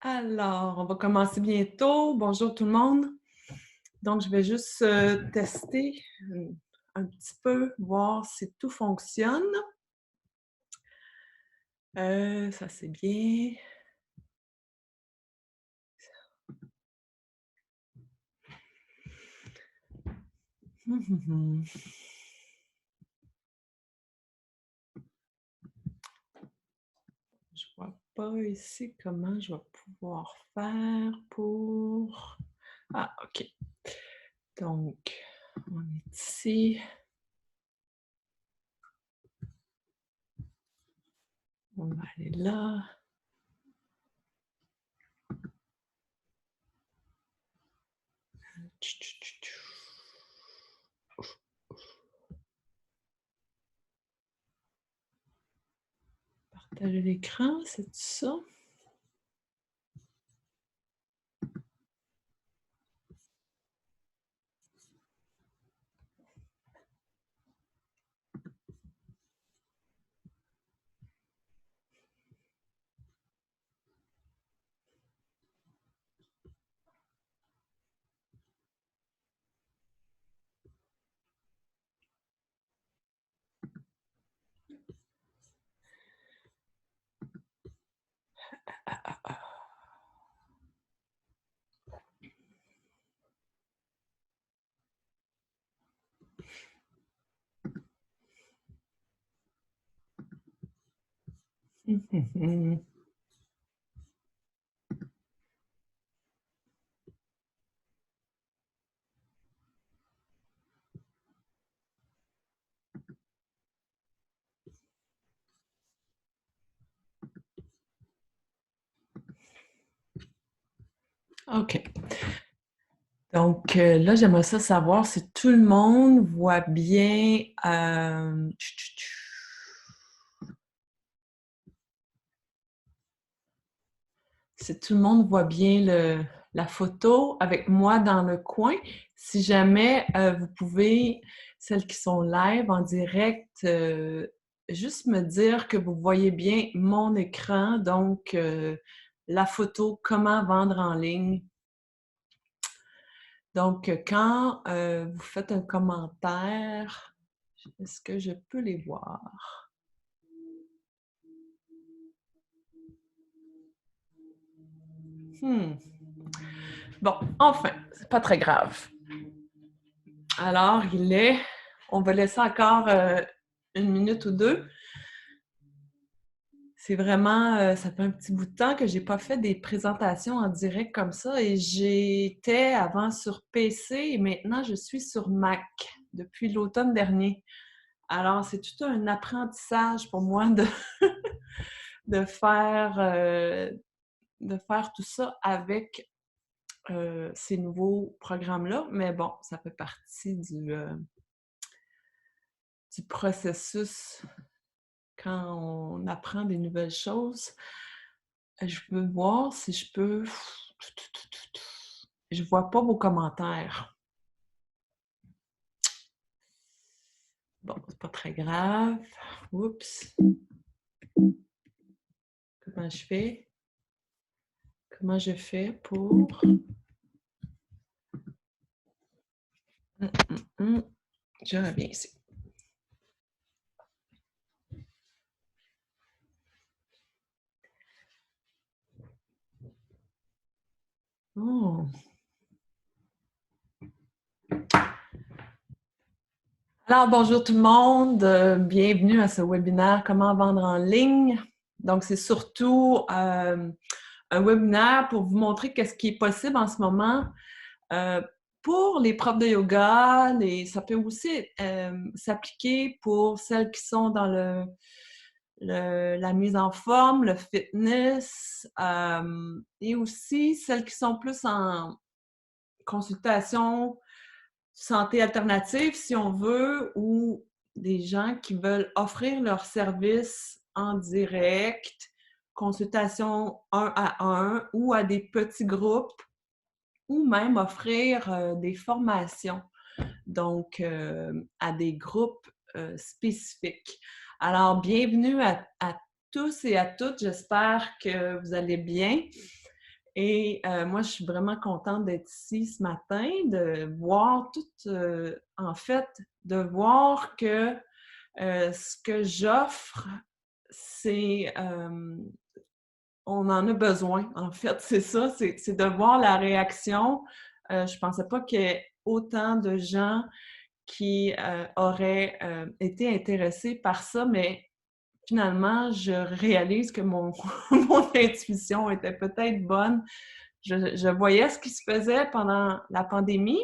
Alors, on va commencer bientôt. Bonjour tout le monde. Donc, je vais juste tester un petit peu, voir si tout fonctionne. Ça, c'est bien. Je vois pas ici comment je vais pouvoir faire pour... Ah, OK. Donc, on est ici. On va aller là. Partager l'écran, c'est ça? OK. Donc là, j'aimerais ça savoir si tout le monde voit bien. Si tout le monde voit bien la photo avec moi dans le coin. Si jamais vous pouvez, celles qui sont live en direct, juste me dire que vous voyez bien mon écran, donc la photo Comment vendre en ligne. Donc, quand vous faites un commentaire, est-ce que je peux les voir? Bon, enfin, c'est pas très grave. Alors, on va laisser encore une minute ou deux. C'est vraiment, ça fait un petit bout de temps que j'ai pas fait des présentations en direct comme ça et j'étais avant sur PC et maintenant je suis sur Mac depuis l'automne dernier. Alors, c'est tout un apprentissage pour moi de faire tout ça avec ces nouveaux programmes-là. Mais bon, ça fait partie du processus quand on apprend des nouvelles choses. Je veux voir si je peux... Je vois pas vos commentaires. Bon, c'est pas très grave. Oups. Comment je fais? Comment je fais pour... Je reviens ici. Oh. Alors, bonjour tout le monde. Bienvenue à ce webinaire Comment vendre en ligne. Donc, c'est surtout un webinaire pour vous montrer qu'est-ce qui est possible en ce moment pour les profs de yoga. Ça peut aussi s'appliquer pour celles qui sont dans la mise en forme, le fitness, et aussi celles qui sont plus en consultation santé alternative, si on veut, ou des gens qui veulent offrir leurs services en direct, consultation un à un ou à des petits groupes, ou même offrir des formations, donc à des groupes spécifiques. Alors, bienvenue à tous et à toutes. J'espère que vous allez bien. Et moi, je suis vraiment contente d'être ici ce matin, de voir tout, en fait, de voir que ce que j'offre, c'est, on en a besoin, en fait, c'est ça, c'est de voir la réaction. Je pensais pas qu'il y ait autant de gens qui auraient été intéressés par ça, mais finalement, je réalise que mon intuition était peut-être bonne. Je voyais ce qui se faisait pendant la pandémie,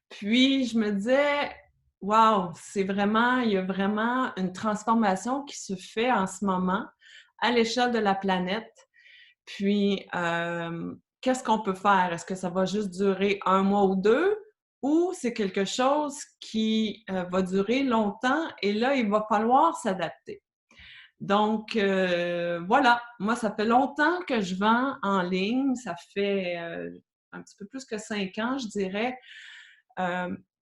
puis je me disais, waouh, il y a vraiment une transformation qui se fait en ce moment à l'échelle de la planète. Puis, qu'est-ce qu'on peut faire? Est-ce que ça va juste durer 1 mois ou 2? Ou c'est quelque chose qui va durer longtemps et là, il va falloir s'adapter. Donc, voilà, moi, ça fait longtemps que je vends en ligne. Ça fait un petit peu plus que 5 ans, je dirais.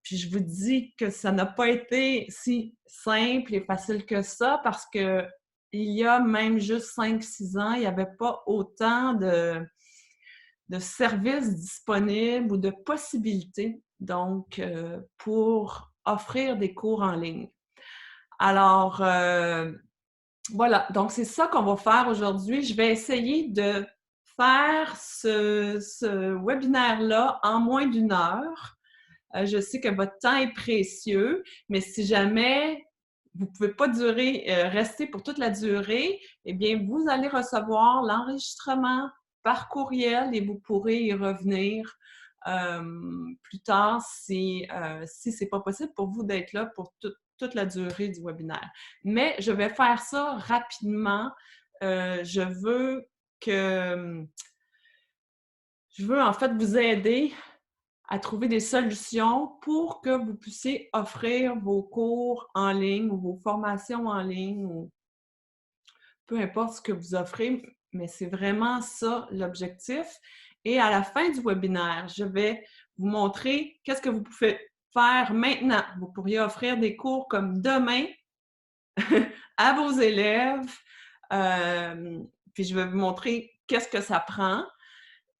Puis je vous dis que ça n'a pas été si simple et facile que ça parce que il y a même juste 5-6 ans, il n'y avait pas autant de services disponibles ou de possibilités, donc, pour offrir des cours en ligne. Alors, voilà, donc c'est ça qu'on va faire aujourd'hui. Je vais essayer de faire ce webinaire-là en moins d'1 heure. Je sais que votre temps est précieux, mais si jamais vous ne pouvez pas rester pour toute la durée, eh bien, vous allez recevoir l'enregistrement par courriel et vous pourrez y revenir plus tard si ce n'est pas possible pour vous d'être là pour toute la durée du webinaire. Mais je vais faire ça rapidement. Je veux en fait vous aider à trouver des solutions pour que vous puissiez offrir vos cours en ligne ou vos formations en ligne ou peu importe ce que vous offrez, mais c'est vraiment ça l'objectif. Et à la fin du webinaire, je vais vous montrer qu'est-ce que vous pouvez faire maintenant. Vous pourriez offrir des cours comme demain à vos élèves. Puis je vais vous montrer qu'est-ce que ça prend.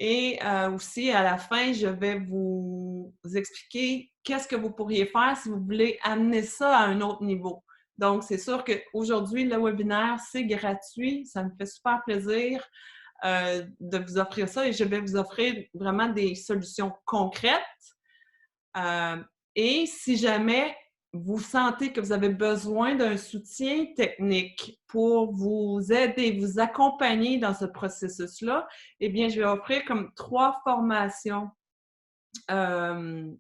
Et aussi, à la fin, je vais vous expliquer qu'est-ce que vous pourriez faire si vous voulez amener ça à un autre niveau. Donc, c'est sûr qu'aujourd'hui, le webinaire, c'est gratuit. Ça me fait super plaisir de vous offrir ça et je vais vous offrir vraiment des solutions concrètes. Et si jamais vous sentez que vous avez besoin d'un soutien technique pour vous aider, vous accompagner dans ce processus-là, eh bien, je vais offrir comme 3 formations. Je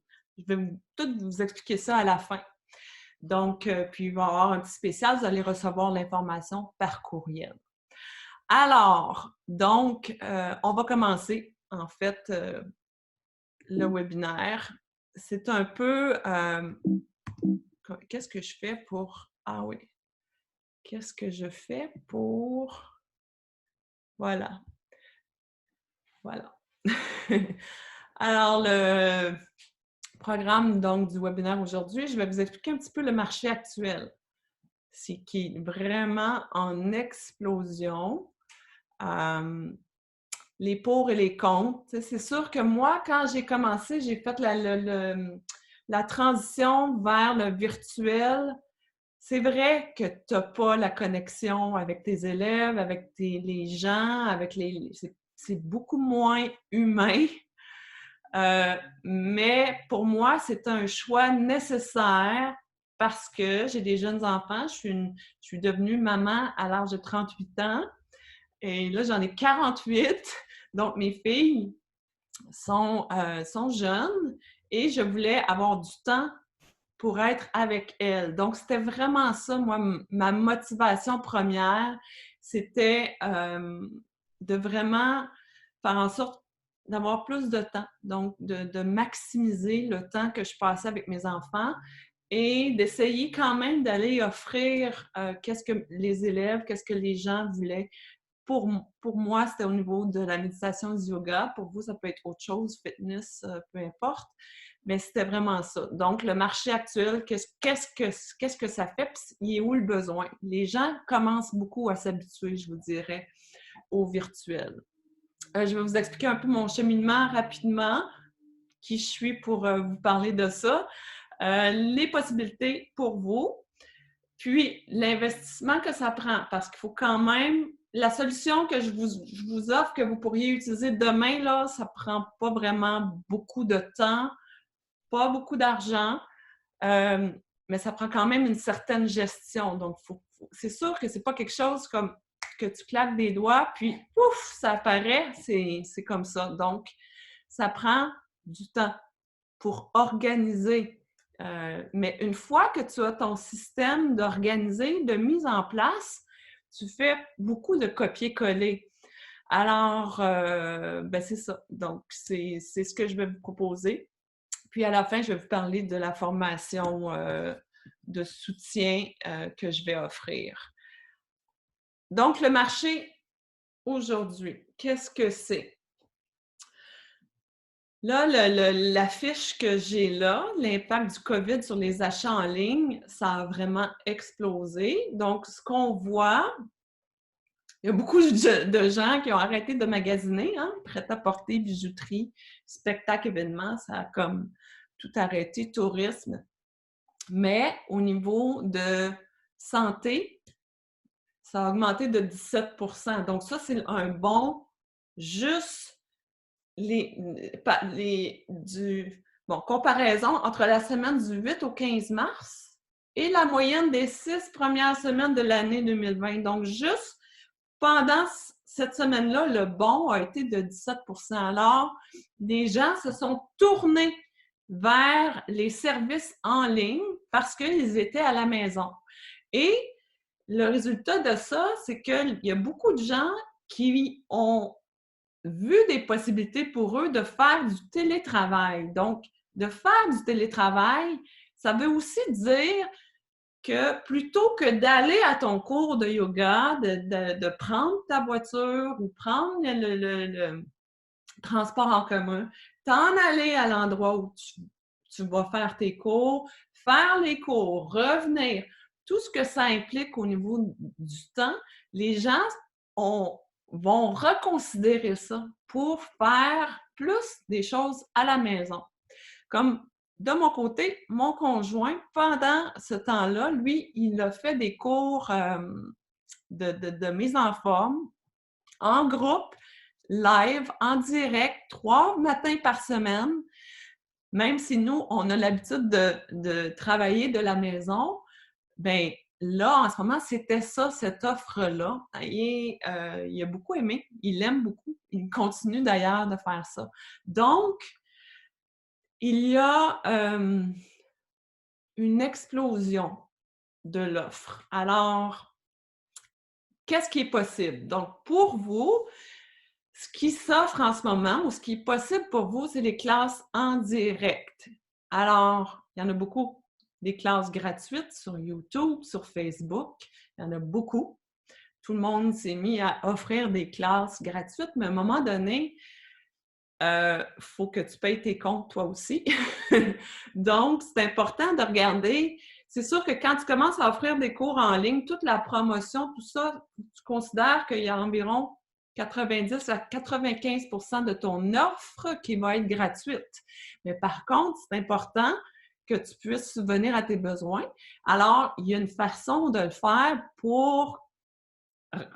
vais tout vous expliquer ça à la fin. Donc, puis il va y avoir un petit spécial, vous allez recevoir l'information par courriel. Alors, donc, on va commencer, en fait, le webinaire. C'est un peu... qu'est-ce que je fais pour... Ah oui. Qu'est-ce que je fais pour... Voilà. Voilà. Alors, le programme donc du webinaire aujourd'hui, je vais vous expliquer un petit peu le marché actuel. C'est qui est vraiment en explosion. Les pour et les contre. C'est sûr que moi, quand j'ai commencé, j'ai fait la transition vers le virtuel. C'est vrai que tu n'as pas la connexion avec tes élèves, avec les gens, c'est beaucoup moins humain. Mais pour moi, c'est un choix nécessaire parce que j'ai des jeunes enfants. Je suis devenue maman à l'âge de 38 ans et là, j'en ai 48. Donc, mes filles sont jeunes et je voulais avoir du temps pour être avec elles. Donc, c'était vraiment ça, moi, ma motivation première, c'était de vraiment faire en sorte d'avoir plus de temps, donc de maximiser le temps que je passais avec mes enfants et d'essayer quand même d'aller offrir qu'est-ce que les élèves, qu'est-ce que les gens voulaient. Pour moi, c'était au niveau de la méditation du yoga. Pour vous, ça peut être autre chose, fitness, peu importe. Mais c'était vraiment ça. Donc, le marché actuel, qu'est-ce que ça fait? Puis, il est où le besoin? Les gens commencent beaucoup à s'habituer, je vous dirais, au virtuel. je vais vous expliquer un peu mon cheminement rapidement, qui je suis pour vous parler de ça, les possibilités pour vous, puis l'investissement que ça prend, parce qu'il faut quand même... La solution que je vous offre, que vous pourriez utiliser demain, là, ça prend pas vraiment beaucoup de temps, pas beaucoup d'argent, mais ça prend quand même une certaine gestion. Donc, c'est sûr que c'est pas quelque chose comme que tu claques des doigts, puis pouf, ça apparaît, c'est comme ça. Donc, ça prend du temps pour organiser. Mais une fois que tu as ton système d'organiser, de mise en place, tu fais beaucoup de copier-coller. Alors, c'est ça. Donc, c'est ce que je vais vous proposer. Puis à la fin, je vais vous parler de la formation de soutien que je vais offrir. Donc, le marché aujourd'hui, qu'est-ce que c'est? Là, la fiche que j'ai là, l'impact du COVID sur les achats en ligne, ça a vraiment explosé. Donc, ce qu'on voit, il y a beaucoup de gens qui ont arrêté de magasiner, hein, prêt-à-porter, bijouterie, spectacle, événements, ça a comme tout arrêté, tourisme. Mais au niveau de santé, ça a augmenté de 17 %. Donc ça, c'est un bon juste comparaison entre la semaine du 8 au 15 mars et la moyenne des 6 premières semaines de l'année 2020. Donc juste pendant cette semaine-là, le bond a été de 17 %. Alors, les gens se sont tournés vers les services en ligne parce qu'ils étaient à la maison. Et le résultat de ça, c'est qu'il y a beaucoup de gens qui ont vu des possibilités pour eux de faire du télétravail. Donc, de faire du télétravail, ça veut aussi dire que plutôt que d'aller à ton cours de yoga, de prendre ta voiture ou prendre le transport en commun, t'en aller à l'endroit où tu vas faire tes cours, faire les cours, revenir, tout ce que ça implique au niveau du temps, les gens vont reconsidérer ça pour faire plus des choses à la maison. Comme de mon côté, mon conjoint, pendant ce temps-là, lui, il a fait des cours de mise en forme en groupe, live, en direct, 3 matins par semaine. Même si nous, on a l'habitude de travailler de la maison, bien là, en ce moment, c'était ça, cette offre-là. Et il a beaucoup aimé, il l'aime beaucoup. Il continue d'ailleurs de faire ça. Donc, il y a une explosion de l'offre. Alors, qu'est-ce qui est possible? Donc, pour vous, ce qui s'offre en ce moment ou ce qui est possible pour vous, c'est les classes en direct. Alors, il y en a beaucoup. Des classes gratuites sur YouTube, sur Facebook. Il y en a beaucoup. Tout le monde s'est mis à offrir des classes gratuites, mais à un moment donné, faut que tu payes tes comptes toi aussi. Donc, c'est important de regarder. C'est sûr que quand tu commences à offrir des cours en ligne, toute la promotion, tout ça, tu considères qu'il y a environ 90 à 95 % de ton offre qui va être gratuite. Mais par contre, c'est important que tu puisses subvenir à tes besoins. Alors, il y a une façon de le faire pour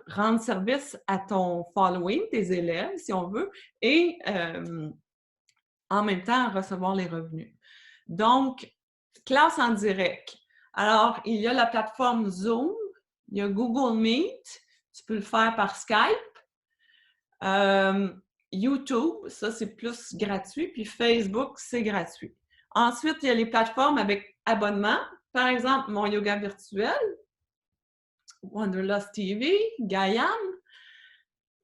rendre service à ton following, tes élèves, si on veut, et en même temps recevoir les revenus. Donc, classe en direct. Alors, il y a la plateforme Zoom, il y a Google Meet, tu peux le faire par Skype, YouTube, ça c'est plus gratuit, puis Facebook, c'est gratuit. Ensuite, il y a les plateformes avec abonnement, par exemple, mon yoga virtuel, Wanderlust TV, Gaiam.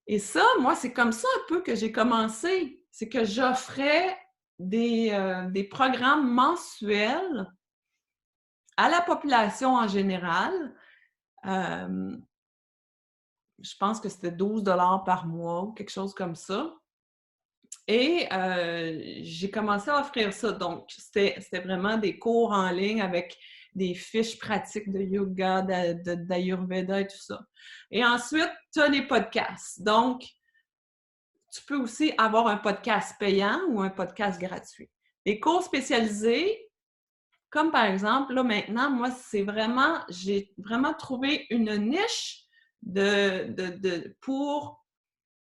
Et ça, moi, c'est comme ça un peu que j'ai commencé. C'est que j'offrais des programmes mensuels à la population en général. Je pense que c'était 12 $ par mois ou quelque chose comme ça. Et j'ai commencé à offrir ça. Donc, c'était vraiment des cours en ligne avec des fiches pratiques de yoga, d'Ayurveda et tout ça. Et ensuite, tu as les podcasts. Donc, tu peux aussi avoir un podcast payant ou un podcast gratuit. Les cours spécialisés, comme par exemple, là maintenant, moi, j'ai vraiment trouvé une niche pour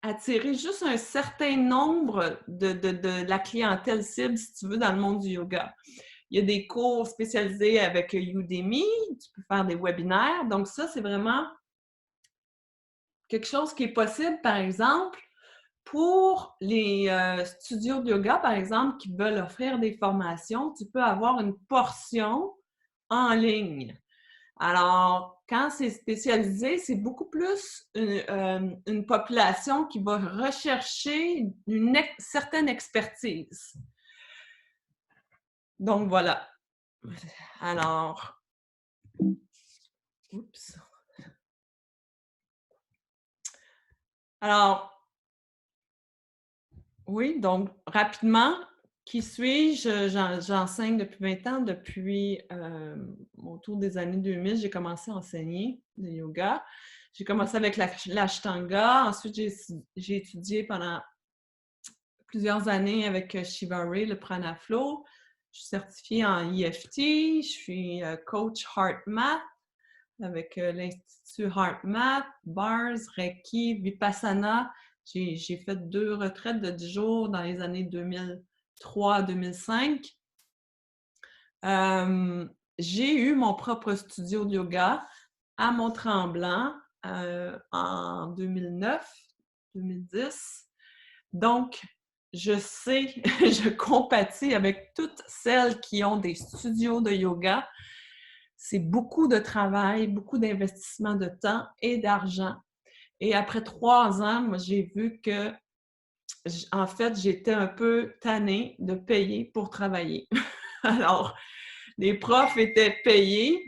attirer juste un certain nombre de la clientèle cible, si tu veux, dans le monde du yoga. Il y a des cours spécialisés avec Udemy, tu peux faire des webinaires. Donc ça, c'est vraiment quelque chose qui est possible, par exemple, pour les studios de yoga, par exemple, qui veulent offrir des formations. Tu peux avoir une portion en ligne. Alors, quand c'est spécialisé, c'est beaucoup plus une population qui va rechercher une certaine expertise. Donc, voilà. Alors, oups. Alors, oui, donc, rapidement, qui suis-je? J'enseigne depuis 20 ans. Depuis autour des années 2000, j'ai commencé à enseigner le yoga. J'ai commencé avec l'Ashtanga. Ensuite, j'ai étudié pendant plusieurs années avec Shiva Ray, le Prana Flow. Je suis certifiée en EFT. Je suis coach HeartMath avec l'Institut HeartMath, Bars, Reiki, Vipassana. J'ai fait 2 retraites de 10 jours dans les années 2003-2005. J'ai eu mon propre studio de yoga à Mont-Tremblant en 2009-2010. Donc, je sais, je compatis avec toutes celles qui ont des studios de yoga. C'est beaucoup de travail, beaucoup d'investissement de temps et d'argent. Et après 3 ans, moi, j'ai vu que, en fait, j'étais un peu tannée de payer pour travailler. Alors, les profs étaient payés,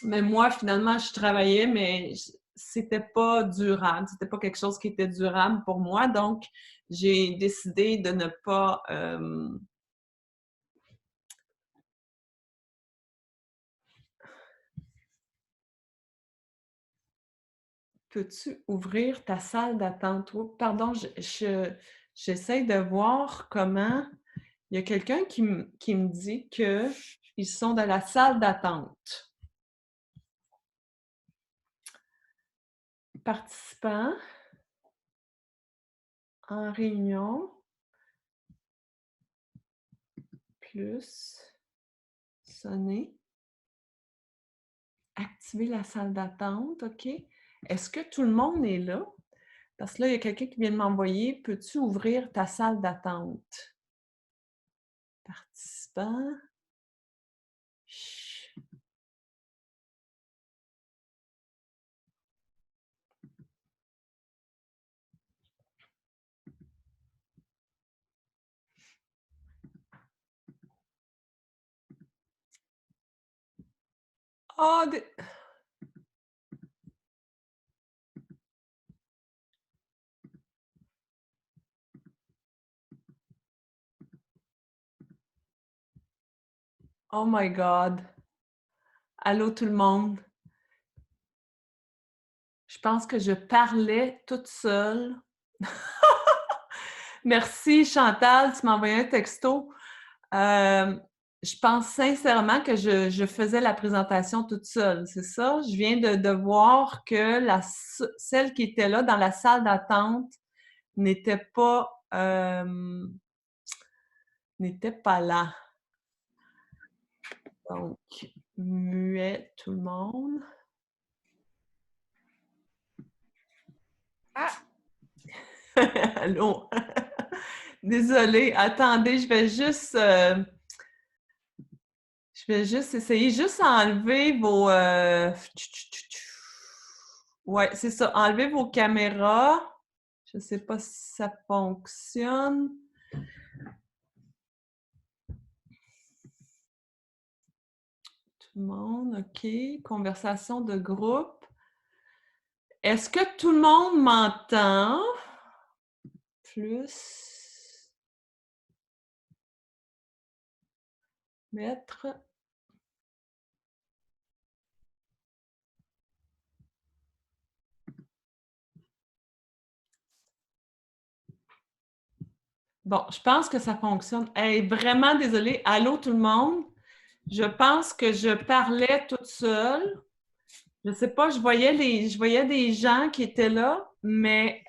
mais moi, finalement, je travaillais, mais c'était pas durable. C'était pas quelque chose qui était durable pour moi. Donc, j'ai décidé de ne pas... Peux-tu ouvrir ta salle d'attente? Oh, pardon, j'essaie de voir comment... Il y a quelqu'un qui me dit qu'ils sont dans la salle d'attente. Participants en réunion, plus sonner, activer la salle d'attente, OK. Est-ce que tout le monde est là? Parce que là, il y a quelqu'un qui vient de m'envoyer, peux-tu ouvrir ta salle d'attente? Participants. Chut. Oh, oh my God. Allô tout le monde. Je pense que je parlais toute seule. Merci Chantal, tu m'as envoyé un texto. Je pense sincèrement que je faisais la présentation toute seule, c'est ça? Je viens de voir que celle qui était là dans la salle d'attente n'était pas, n'était pas là. Donc, muet tout le monde. Ah! Allô? Désolée, attendez, je vais juste essayer, juste enlever vos... Ouais, c'est ça, enlever vos caméras. Je ne sais pas si ça fonctionne. Tout le monde, OK. Conversation de groupe. Est-ce que tout le monde m'entend? Plus... Mettre... Bon, je pense que ça fonctionne. Hey, vraiment désolée. Allô tout le monde? Je pense que je parlais toute seule. Je sais pas, je voyais des gens qui étaient là, mais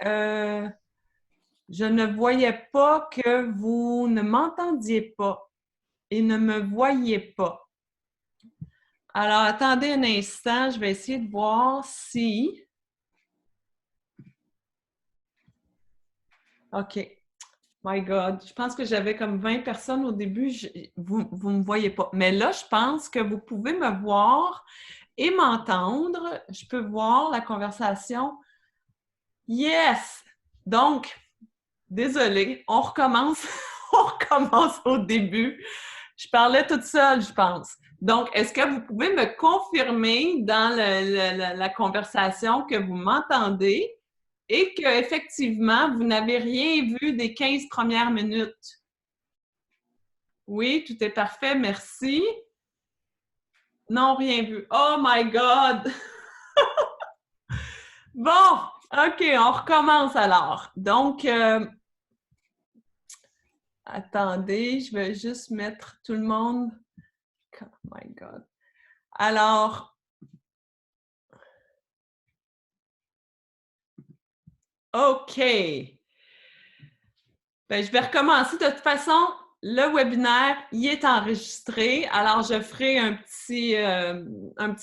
je ne voyais pas que vous ne m'entendiez pas et ne me voyiez pas. Alors, attendez un instant, je vais essayer de voir si... OK. My God, je pense que j'avais comme 20 personnes au début, vous ne me voyez pas. Mais là, je pense que vous pouvez me voir et m'entendre. Je peux voir la conversation. Yes! Donc, désolée, on recommence. On recommence au début. Je parlais toute seule, je pense. Donc, est-ce que vous pouvez me confirmer dans la conversation que vous m'entendez et qu'effectivement, vous n'avez rien vu des 15 premières minutes? Oui, tout est parfait, merci. Non, rien vu. Oh my God! Bon, OK, on recommence alors. Donc, attendez, je vais juste mettre tout le monde. Oh my God. Alors, OK. Ben, je vais recommencer. De toute façon, le webinaire, il est enregistré. Alors, je ferai un petit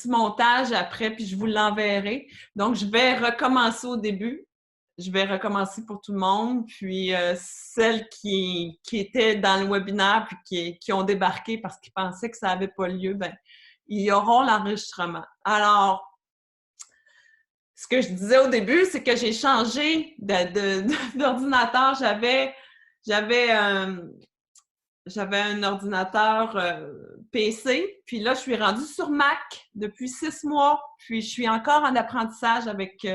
montage après, puis je vous l'enverrai. Donc, je vais recommencer au début. Je vais recommencer pour tout le monde. Puis, celles qui étaient dans le webinaire puis qui ont débarqué parce qu'ils pensaient que ça n'avait pas lieu, ben, ils auront l'enregistrement. Alors, ce que je disais au début, c'est que j'ai changé d'ordinateur. J'avais un ordinateur PC, puis là, je suis rendue sur Mac depuis 6 mois. Puis, je suis encore en apprentissage avec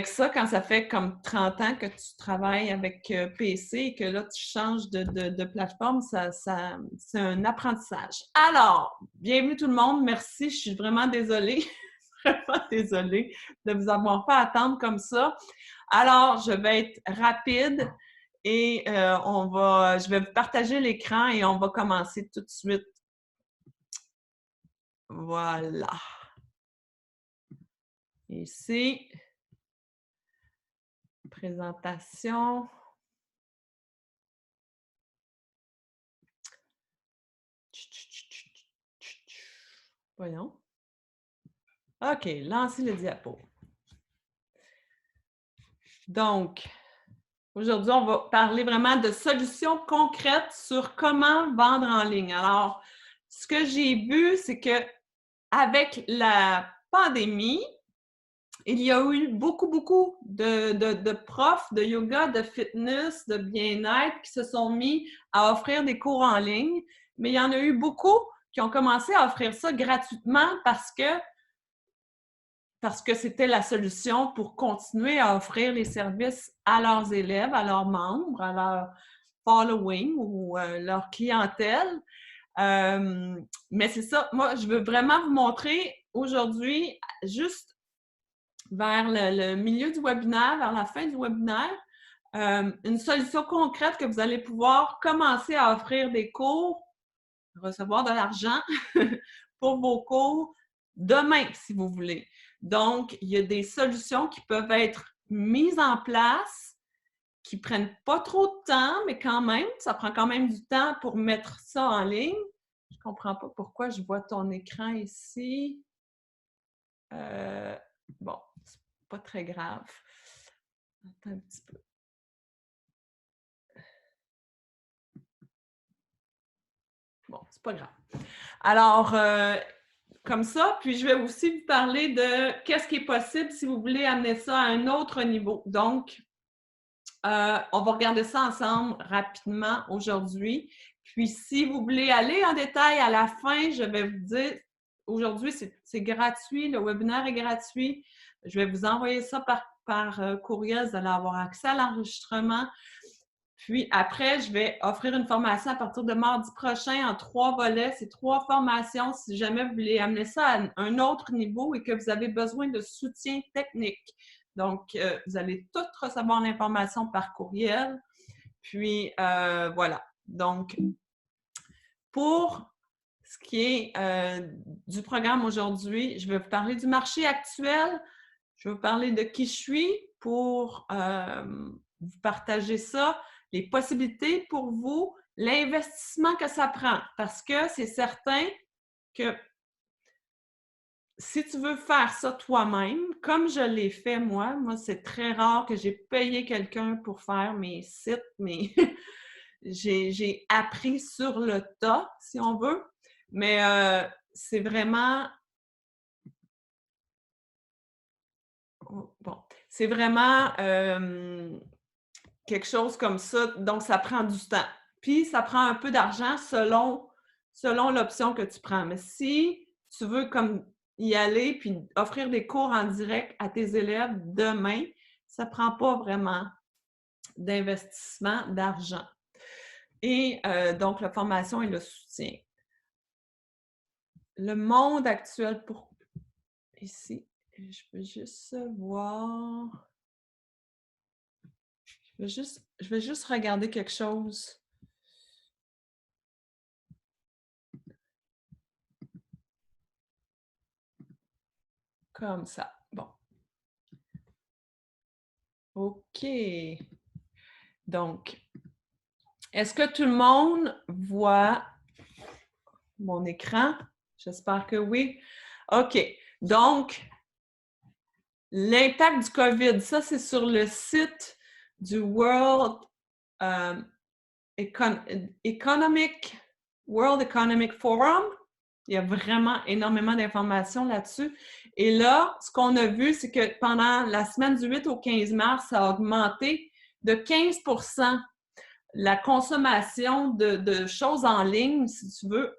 ça, quand ça fait comme 30 ans que tu travailles avec PC et que là, tu changes de plateforme, c'est un apprentissage. Alors, bienvenue tout le monde. Merci. Je suis vraiment désolée, vraiment désolée de vous avoir fait attendre comme ça. Alors, je vais être rapide et je vais vous partager l'écran et on va commencer tout de suite. Voilà. Ici, présentation. Voyons. OK, lancez le diapo. Donc, aujourd'hui, on va parler vraiment de solutions concrètes sur comment vendre en ligne. Alors, ce que j'ai vu, c'est que avec la pandémie, il y a eu beaucoup de profs de yoga, de fitness, de bien-être qui se sont mis à offrir des cours en ligne. Mais il y en a eu beaucoup qui ont commencé à offrir ça gratuitement parce que c'était la solution pour continuer à offrir les services à leurs élèves, à leurs membres, à leur following ou leur clientèle. Mais c'est ça, moi, je veux vraiment vous montrer aujourd'hui, juste vers le milieu du webinaire, vers la fin du webinaire, une solution concrète que vous allez pouvoir commencer à offrir des cours, recevoir de l'argent pour vos cours demain, si vous voulez. Donc, il y a des solutions qui peuvent être mises en place, qui ne prennent pas trop de temps, mais quand même, ça prend quand même du temps pour mettre ça en ligne. Je ne comprends pas pourquoi je vois ton écran ici. Bon, c'est pas très grave. Attends un petit peu. Bon, c'est pas grave. Alors, comme ça, puis je vais aussi vous parler de qu'est-ce qui est possible si vous voulez amener ça à un autre niveau. Donc, on va regarder ça ensemble rapidement aujourd'hui. Puis, si vous voulez aller en détail à la fin, je vais vous dire, aujourd'hui, c'est gratuit, le webinaire est gratuit. Je vais vous envoyer ça par courriel, vous allez avoir accès à l'enregistrement. Puis après, je vais offrir une formation à partir de mardi prochain en 3 volets. C'est 3 formations si jamais vous voulez amener ça à un autre niveau et que vous avez besoin de soutien technique. Donc, vous allez toutes recevoir l'information par courriel. Puis, voilà. Donc, pour ce qui est du programme aujourd'hui, je vais vous parler du marché actuel. Je vais vous parler de qui je suis pour vous partager ça, les possibilités pour vous, l'investissement que ça prend. Parce que c'est certain que si tu veux faire ça toi-même, comme je l'ai fait moi c'est très rare que j'ai payé quelqu'un pour faire mes sites, mais j'ai appris sur le tas, si on veut. Mais c'est vraiment... Bon, c'est vraiment quelque chose comme ça. Donc, ça prend du temps. Puis, ça prend un peu d'argent selon l'option que tu prends. Mais si tu veux comme y aller puis offrir des cours en direct à tes élèves demain, ça ne prend pas vraiment d'investissement d'argent. Et donc, la formation et le soutien. Le monde actuel pour... Ici, je peux juste voir... Je vais juste regarder quelque chose. Comme ça. Bon. OK. Donc, est-ce que tout le monde voit mon écran? J'espère que oui. OK. Donc, l'impact du COVID, ça, c'est sur le site du World Economic Forum. Il y a vraiment énormément d'informations là-dessus. Et là, ce qu'on a vu, c'est que pendant la semaine du 8 au 15 mars, ça a augmenté de 15 % la consommation de choses en ligne, si tu veux,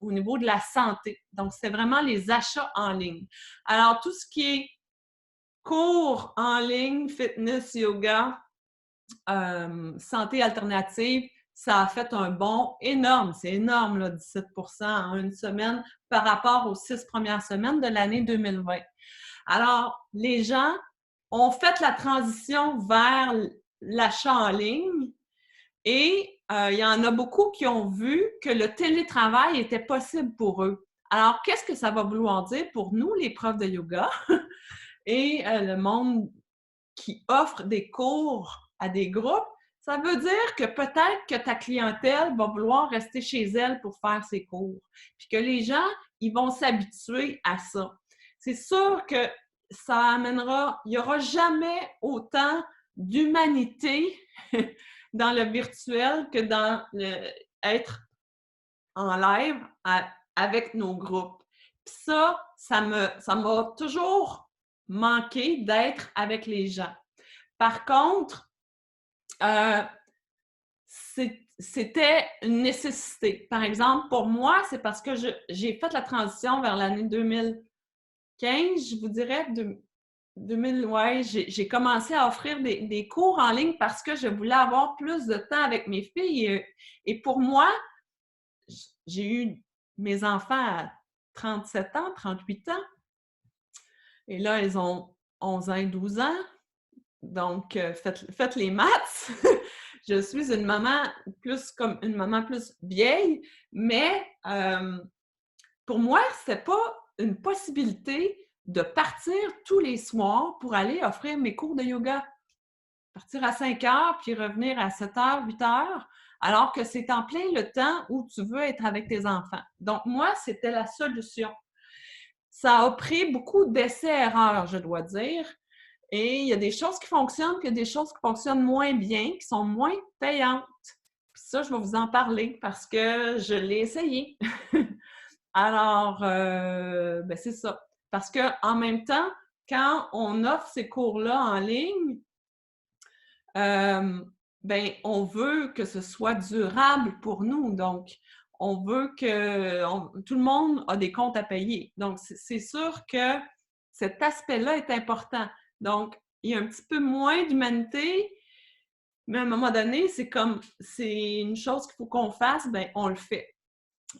au niveau de la santé. Donc, c'est vraiment les achats en ligne. Alors, tout ce qui est cours en ligne, fitness, yoga, santé alternative, ça a fait un bond énorme. C'est énorme, là, 17 % en une semaine par rapport aux 6 premières semaines de l'année 2020. Alors, les gens ont fait la transition vers l'achat en ligne et il y en a beaucoup qui ont vu que le télétravail était possible pour eux. Alors, qu'est-ce que ça va vouloir dire pour nous, les profs de yoga et le monde qui offre des cours à des groupes? Ça veut dire que peut-être que ta clientèle va vouloir rester chez elle pour faire ses cours. Puis que les gens, ils vont s'habituer à ça. C'est sûr que ça amènera, il n'y aura jamais autant d'humanité dans le virtuel que dans être en live avec nos groupes. Puis ça m'a toujours manqué d'être avec les gens. Par contre, c'était une nécessité. Par exemple, pour moi, c'est parce que j'ai fait la transition vers l'année 2015, je vous dirais, 2000, ouais, j'ai commencé à offrir des cours en ligne parce que je voulais avoir plus de temps avec mes filles. Et pour moi, j'ai eu mes enfants à 37 ans, 38 ans. Et là, elles ont 11 ans et 12 ans. Donc, faites les maths. Je suis une maman plus vieille, mais pour moi, c'était pas une possibilité de partir tous les soirs pour aller offrir mes cours de yoga. Partir à 5 heures, puis revenir à 7 heures, 8 heures, alors que c'est en plein le temps où tu veux être avec tes enfants. Donc, moi, c'était la solution. Ça a pris beaucoup d'essais-erreurs, je dois dire. Et il y a des choses qui fonctionnent, puis il y a des choses qui fonctionnent moins bien, qui sont moins payantes. Puis ça, je vais vous en parler parce que je l'ai essayé. Alors, ben c'est ça. Parce qu'en même temps, quand on offre ces cours-là en ligne, ben on veut que ce soit durable pour nous. Donc, on veut que tout le monde a des comptes à payer. Donc, c'est sûr que cet aspect-là est important. Donc, il y a un petit peu moins d'humanité, mais à un moment donné, c'est une chose qu'il faut qu'on fasse, ben on le fait.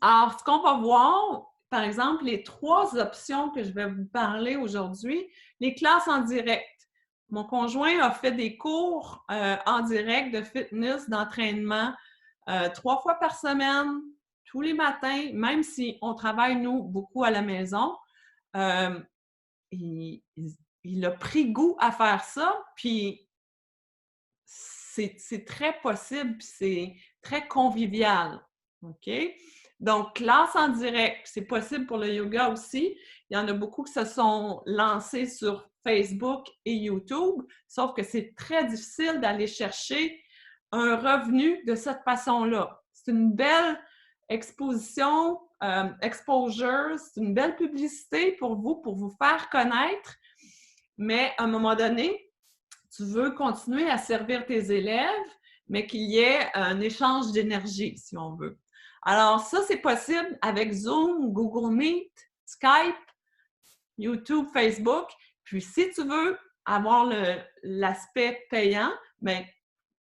Alors, ce qu'on va voir, par exemple, les 3 options que je vais vous parler aujourd'hui, les classes en direct. Mon conjoint a fait des cours en direct de fitness, d'entraînement, 3 fois par semaine, tous les matins, même si on travaille, nous, beaucoup à la maison. Euh, il a pris goût à faire ça, puis c'est très possible, puis c'est très convivial. OK? Donc, classe en direct, c'est possible pour le yoga aussi. Il y en a beaucoup qui se sont lancés sur Facebook et YouTube, sauf que c'est très difficile d'aller chercher un revenu de cette façon-là. C'est une belle exposition, exposure, c'est une belle publicité pour vous faire connaître, mais à un moment donné, tu veux continuer à servir tes élèves, mais qu'il y ait un échange d'énergie, si on veut. Alors, ça, c'est possible avec Zoom, Google Meet, Skype, YouTube, Facebook. Puis, si tu veux avoir l'aspect payant, bien,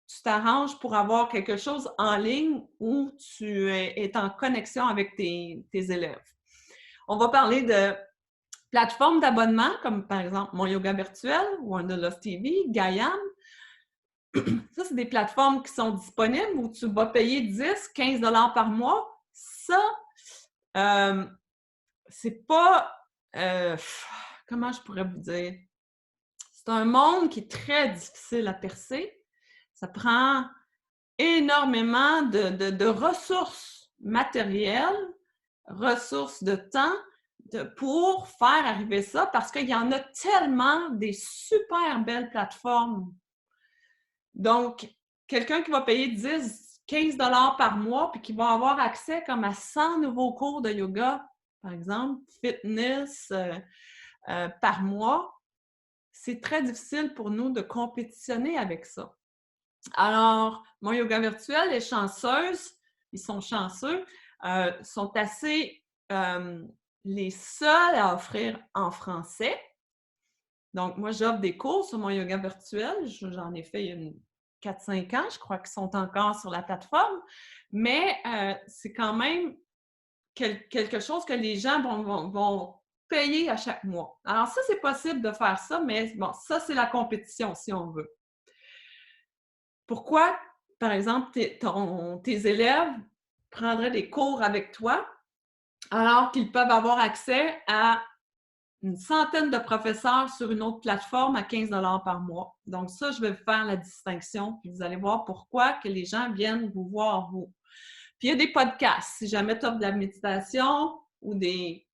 tu t'arranges pour avoir quelque chose en ligne où tu es en connexion avec tes élèves. On va parler de plateformes d'abonnement, comme par exemple Mon Yoga Virtuel, Wanderlust TV, Gaiam. Ça, c'est des plateformes qui sont disponibles où tu vas payer 10, 15 $ par mois. Ça, c'est pas... comment je pourrais vous dire? C'est un monde qui est très difficile à percer. Ça prend énormément de ressources matérielles, ressources de temps pour faire arriver ça parce qu'il y en a tellement des super belles plateformes. Donc, quelqu'un qui va payer 10, 15 $ par mois puis qui va avoir accès comme à 100 nouveaux cours de yoga, par exemple, fitness par mois, c'est très difficile pour nous de compétitionner avec ça. Alors, Mon Yoga Virtuel est chanceuse, ils sont chanceux, sont assez les seuls à offrir en français. Donc, moi, j'offre des cours sur Mon Yoga Virtuel. J'en ai fait il y a 4-5 ans, je crois qu'ils sont encore sur la plateforme. Mais c'est quand même quelque chose que les gens vont payer à chaque mois. Alors, ça, c'est possible de faire ça, mais bon, ça, c'est la compétition, si on veut. Pourquoi, par exemple, tes élèves prendraient des cours avec toi alors qu'ils peuvent avoir accès à une centaine de professeurs sur une autre plateforme à 15 $ par mois. Donc ça, je vais faire la distinction, puis vous allez voir pourquoi que les gens viennent vous voir, vous. Puis il y a des podcasts. Si jamais tu offres de la méditation ou des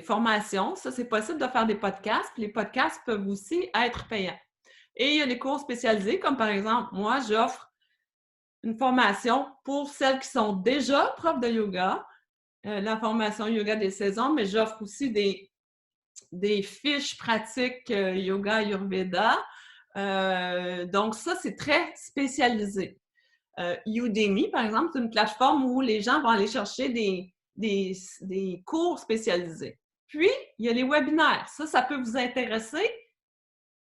formations, ça, c'est possible de faire des podcasts. Puis les podcasts peuvent aussi être payants. Et il y a des cours spécialisés, comme par exemple, moi, j'offre une formation pour celles qui sont déjà profs de yoga, la formation Yoga des saisons, mais j'offre aussi des fiches pratiques yoga Ayurveda. Donc ça, c'est très spécialisé. Udemy, par exemple, c'est une plateforme où les gens vont aller chercher des cours spécialisés. Puis, il y a les webinaires. Ça peut vous intéresser.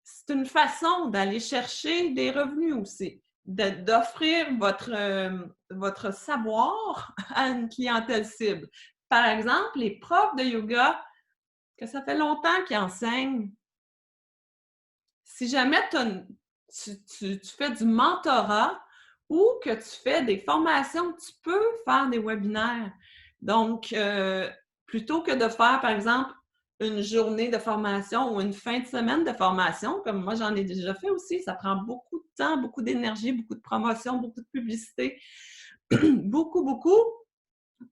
C'est une façon d'aller chercher des revenus aussi, d'offrir votre savoir à une clientèle cible. Par exemple, les profs de yoga, que ça fait longtemps qu'ils enseignent, si jamais tu fais du mentorat ou que tu fais des formations, tu peux faire des webinaires. Donc, plutôt que de faire, par exemple, une journée de formation ou une fin de semaine de formation, comme moi j'en ai déjà fait aussi, ça prend beaucoup de temps, beaucoup d'énergie, beaucoup de promotion, beaucoup de publicité, beaucoup,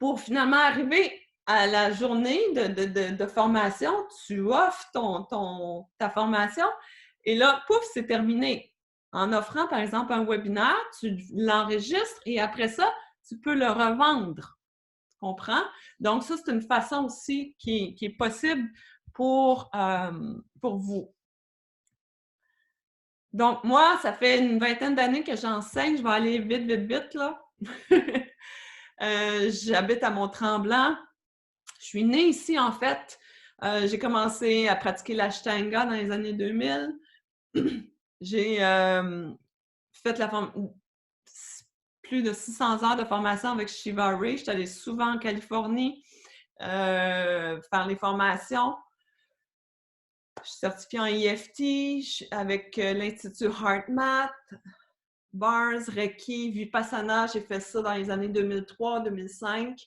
pour finalement arriver à la journée de formation, tu offres ta formation et là, pouf, c'est terminé. En offrant, par exemple, un webinaire, tu l'enregistres et après ça, tu peux le revendre. Tu comprends? Donc, ça, c'est une façon aussi qui est possible pour vous. Donc, moi, ça fait une vingtaine d'années que j'enseigne. Je vais aller vite, là. J'habite à Mont-Tremblant. Je suis née ici, en fait. J'ai commencé à pratiquer l'Ashtanga dans les années 2000. J'ai fait plus de 600 heures de formation avec Shiva Ray. Je suis allée souvent en Californie faire les formations. Je suis certifiée en EFT avec l'Institut HeartMath, Bars, Reiki, Vipassana. J'ai fait ça dans les années 2003-2005.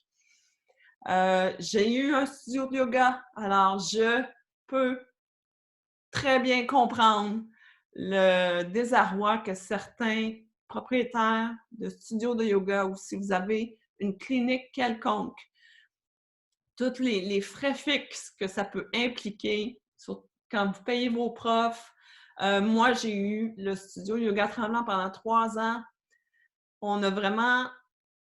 J'ai eu un studio de yoga, alors je peux très bien comprendre le désarroi que certains propriétaires de studios de yoga ou si vous avez une clinique quelconque, tous les frais fixes que ça peut impliquer quand vous payez vos profs. Moi, j'ai eu le studio Yoga Tremblant pendant 3 ans. On a vraiment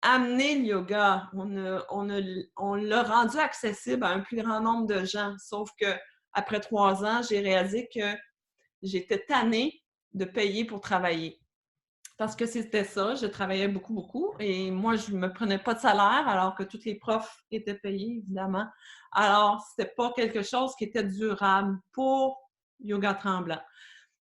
amené le yoga. On l'a rendu accessible à un plus grand nombre de gens. Sauf que après 3 ans, j'ai réalisé que j'étais tannée de payer pour travailler. Parce que c'était ça, je travaillais beaucoup, beaucoup. Et moi, je ne me prenais pas de salaire alors que tous les profs étaient payés, évidemment. Alors, ce n'était pas quelque chose qui était durable pour Yoga Tremblant.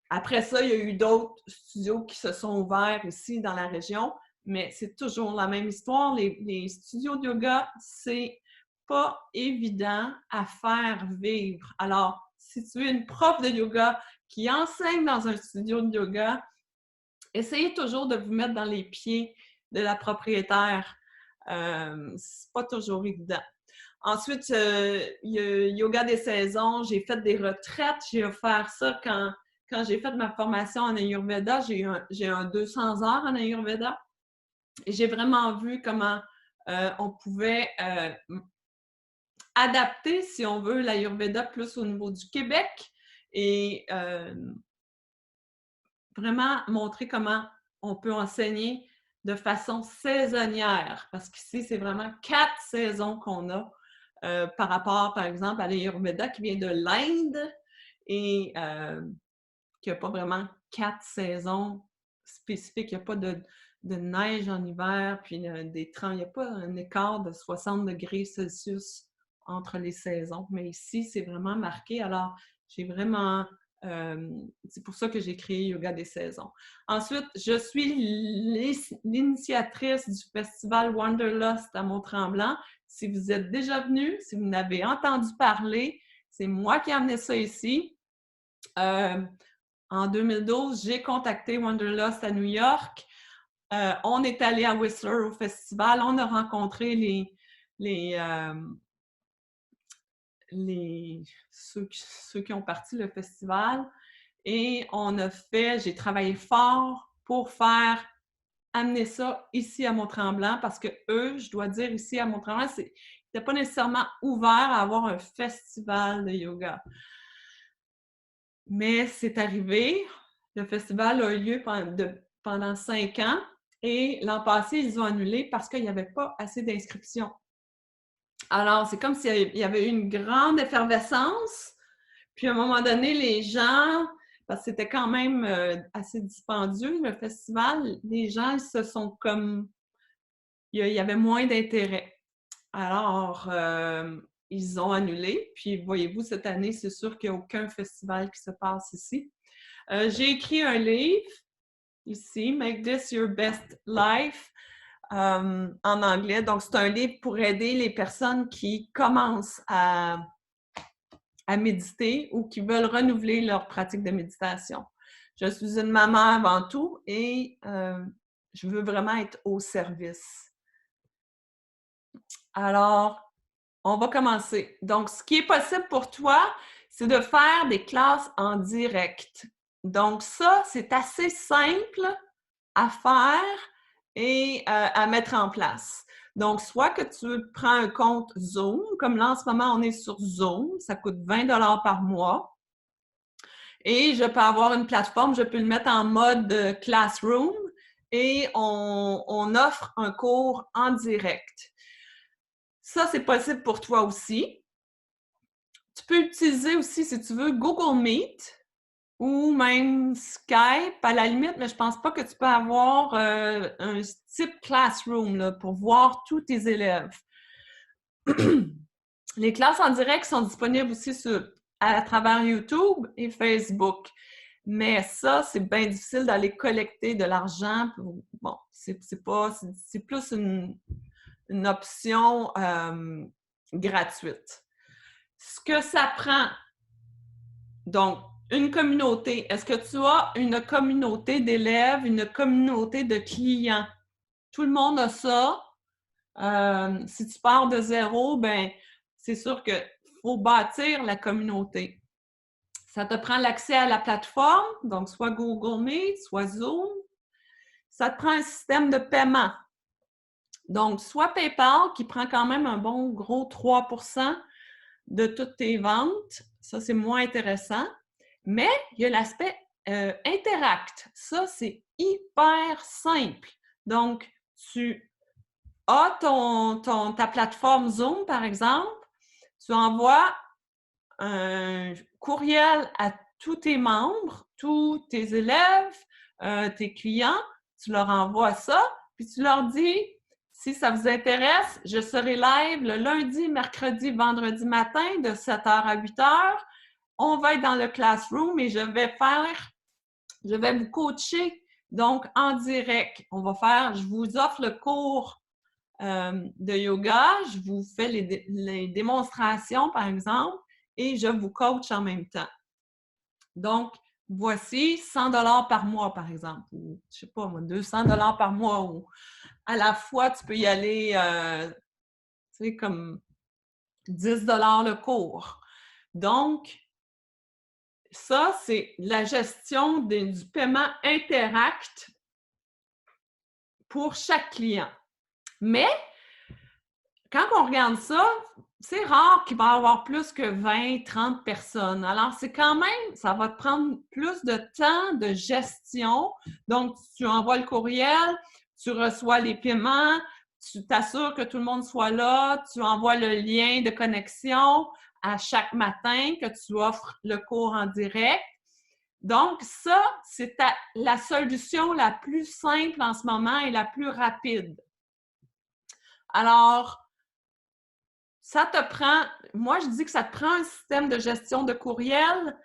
Après ça, il y a eu d'autres studios qui se sont ouverts ici dans la région, mais c'est toujours la même histoire. Les studios de yoga, c'est pas évident à faire vivre. Alors, si tu es une prof de yoga qui enseigne dans un studio de yoga, essayez toujours de vous mettre dans les pieds de la propriétaire. C'est pas toujours évident. Ensuite, il y a Yoga des saisons. J'ai fait des retraites. J'ai offert ça quand j'ai fait ma formation en Ayurveda. J'ai un 200 heures en Ayurveda. Et j'ai vraiment vu comment on pouvait adapter, si on veut, l'Ayurveda plus au niveau du Québec et vraiment montrer comment on peut enseigner de façon saisonnière. Parce qu'ici, c'est vraiment 4 saisons qu'on a par rapport, par exemple, à l'Ayurveda qui vient de l'Inde et qui n'a pas vraiment 4 saisons spécifiques. Il n'y a pas de neige en hiver, puis il n'y a pas un écart de 60 degrés Celsius entre les saisons. Mais ici, c'est vraiment marqué. Alors, j'ai vraiment... c'est pour ça que j'ai créé Yoga des saisons. Ensuite, je suis l'initiatrice du festival Wanderlust à Mont-Tremblant. Si vous êtes déjà venu, si vous n'avez entendu parler, c'est moi qui ai amené ça ici. En 2012, j'ai contacté Wanderlust à New York. On est allé à Whistler au festival. On a rencontré ceux qui ont parti le festival. Et j'ai travaillé fort pour amener ça ici à Mont-Tremblant parce que eux, je dois dire ici à Mont-Tremblant, ils n'étaient pas nécessairement ouverts à avoir un festival de yoga. Mais c'est arrivé. Le festival a eu lieu pendant 5 ans et l'an passé, ils ont annulé parce qu'il n'y avait pas assez d'inscriptions. Alors, c'est comme s'il y avait eu une grande effervescence. Puis, à un moment donné, les gens, parce que c'était quand même assez dispendieux, le festival, les gens, ils se sont comme... Il y avait moins d'intérêt. Alors, ils ont annulé. Puis, voyez-vous, cette année, c'est sûr qu'il n'y a aucun festival qui se passe ici. J'ai écrit un livre ici, Make This Your Best Life, en anglais. Donc, c'est un livre pour aider les personnes qui commencent à méditer ou qui veulent renouveler leur pratique de méditation. Je suis une maman avant tout et je veux vraiment être au service. Alors, on va commencer. Donc, ce qui est possible pour toi, c'est de faire des classes en direct. Donc, ça, c'est assez simple à faire et à mettre en place. Donc, soit que tu prends un compte Zoom, comme là, en ce moment, on est sur Zoom, ça coûte 20 $ par mois. Et je peux avoir une plateforme, je peux le mettre en mode Classroom et on offre un cours en direct. Ça, c'est possible pour toi aussi. Tu peux utiliser aussi, si tu veux, Google Meet ou même Skype à la limite, mais je ne pense pas que tu peux avoir un type Classroom là, pour voir tous tes élèves. Les classes en direct sont disponibles aussi à travers YouTube et Facebook. Mais ça, c'est bien difficile d'aller collecter de l'argent. Bon, c'est plus une option gratuite. Ce que ça prend Donc, une communauté. Est-ce que tu as une communauté d'élèves, une communauté de clients? Tout le monde a ça. Si tu pars de zéro, ben c'est sûr qu'il faut bâtir la communauté. Ça te prend l'accès à la plateforme, donc soit Google Meet, soit Zoom. Ça te prend un système de paiement. Donc, soit PayPal, qui prend quand même un bon gros 3% de toutes tes ventes. Ça, c'est moins intéressant. Mais il y a l'aspect Interact. Ça, c'est hyper simple. Donc, tu as ta plateforme Zoom, par exemple. Tu envoies un courriel à tous tes membres, tous tes élèves, tes clients. Tu leur envoies ça, puis tu leur dis, si ça vous intéresse, je serai live le lundi, mercredi, vendredi matin de 7h à 8h. On va être dans le classroom et je vais vous coacher donc en direct. Je vous offre le cours de yoga, je vous fais les démonstrations, par exemple, et je vous coach en même temps. Donc, voici 100 $ par mois, par exemple, ou je sais pas moi, 200 $ par mois, ou à la fois, tu peux y aller, tu sais, comme 10 $ le cours. Donc, ça, c'est la gestion du paiement Interact pour chaque client. Mais, quand on regarde ça, c'est rare qu'il va y avoir plus que 20, 30 personnes. Alors, c'est quand même, ça va te prendre plus de temps de gestion. Donc, tu envoies le courriel, tu reçois les paiements, tu t'assures que tout le monde soit là, tu envoies le lien de connexion à chaque matin que tu offres le cours en direct. Donc, ça, c'est la solution la plus simple en ce moment et la plus rapide. Alors, ça te prend, moi je dis que ça te prend un système de gestion de courriel,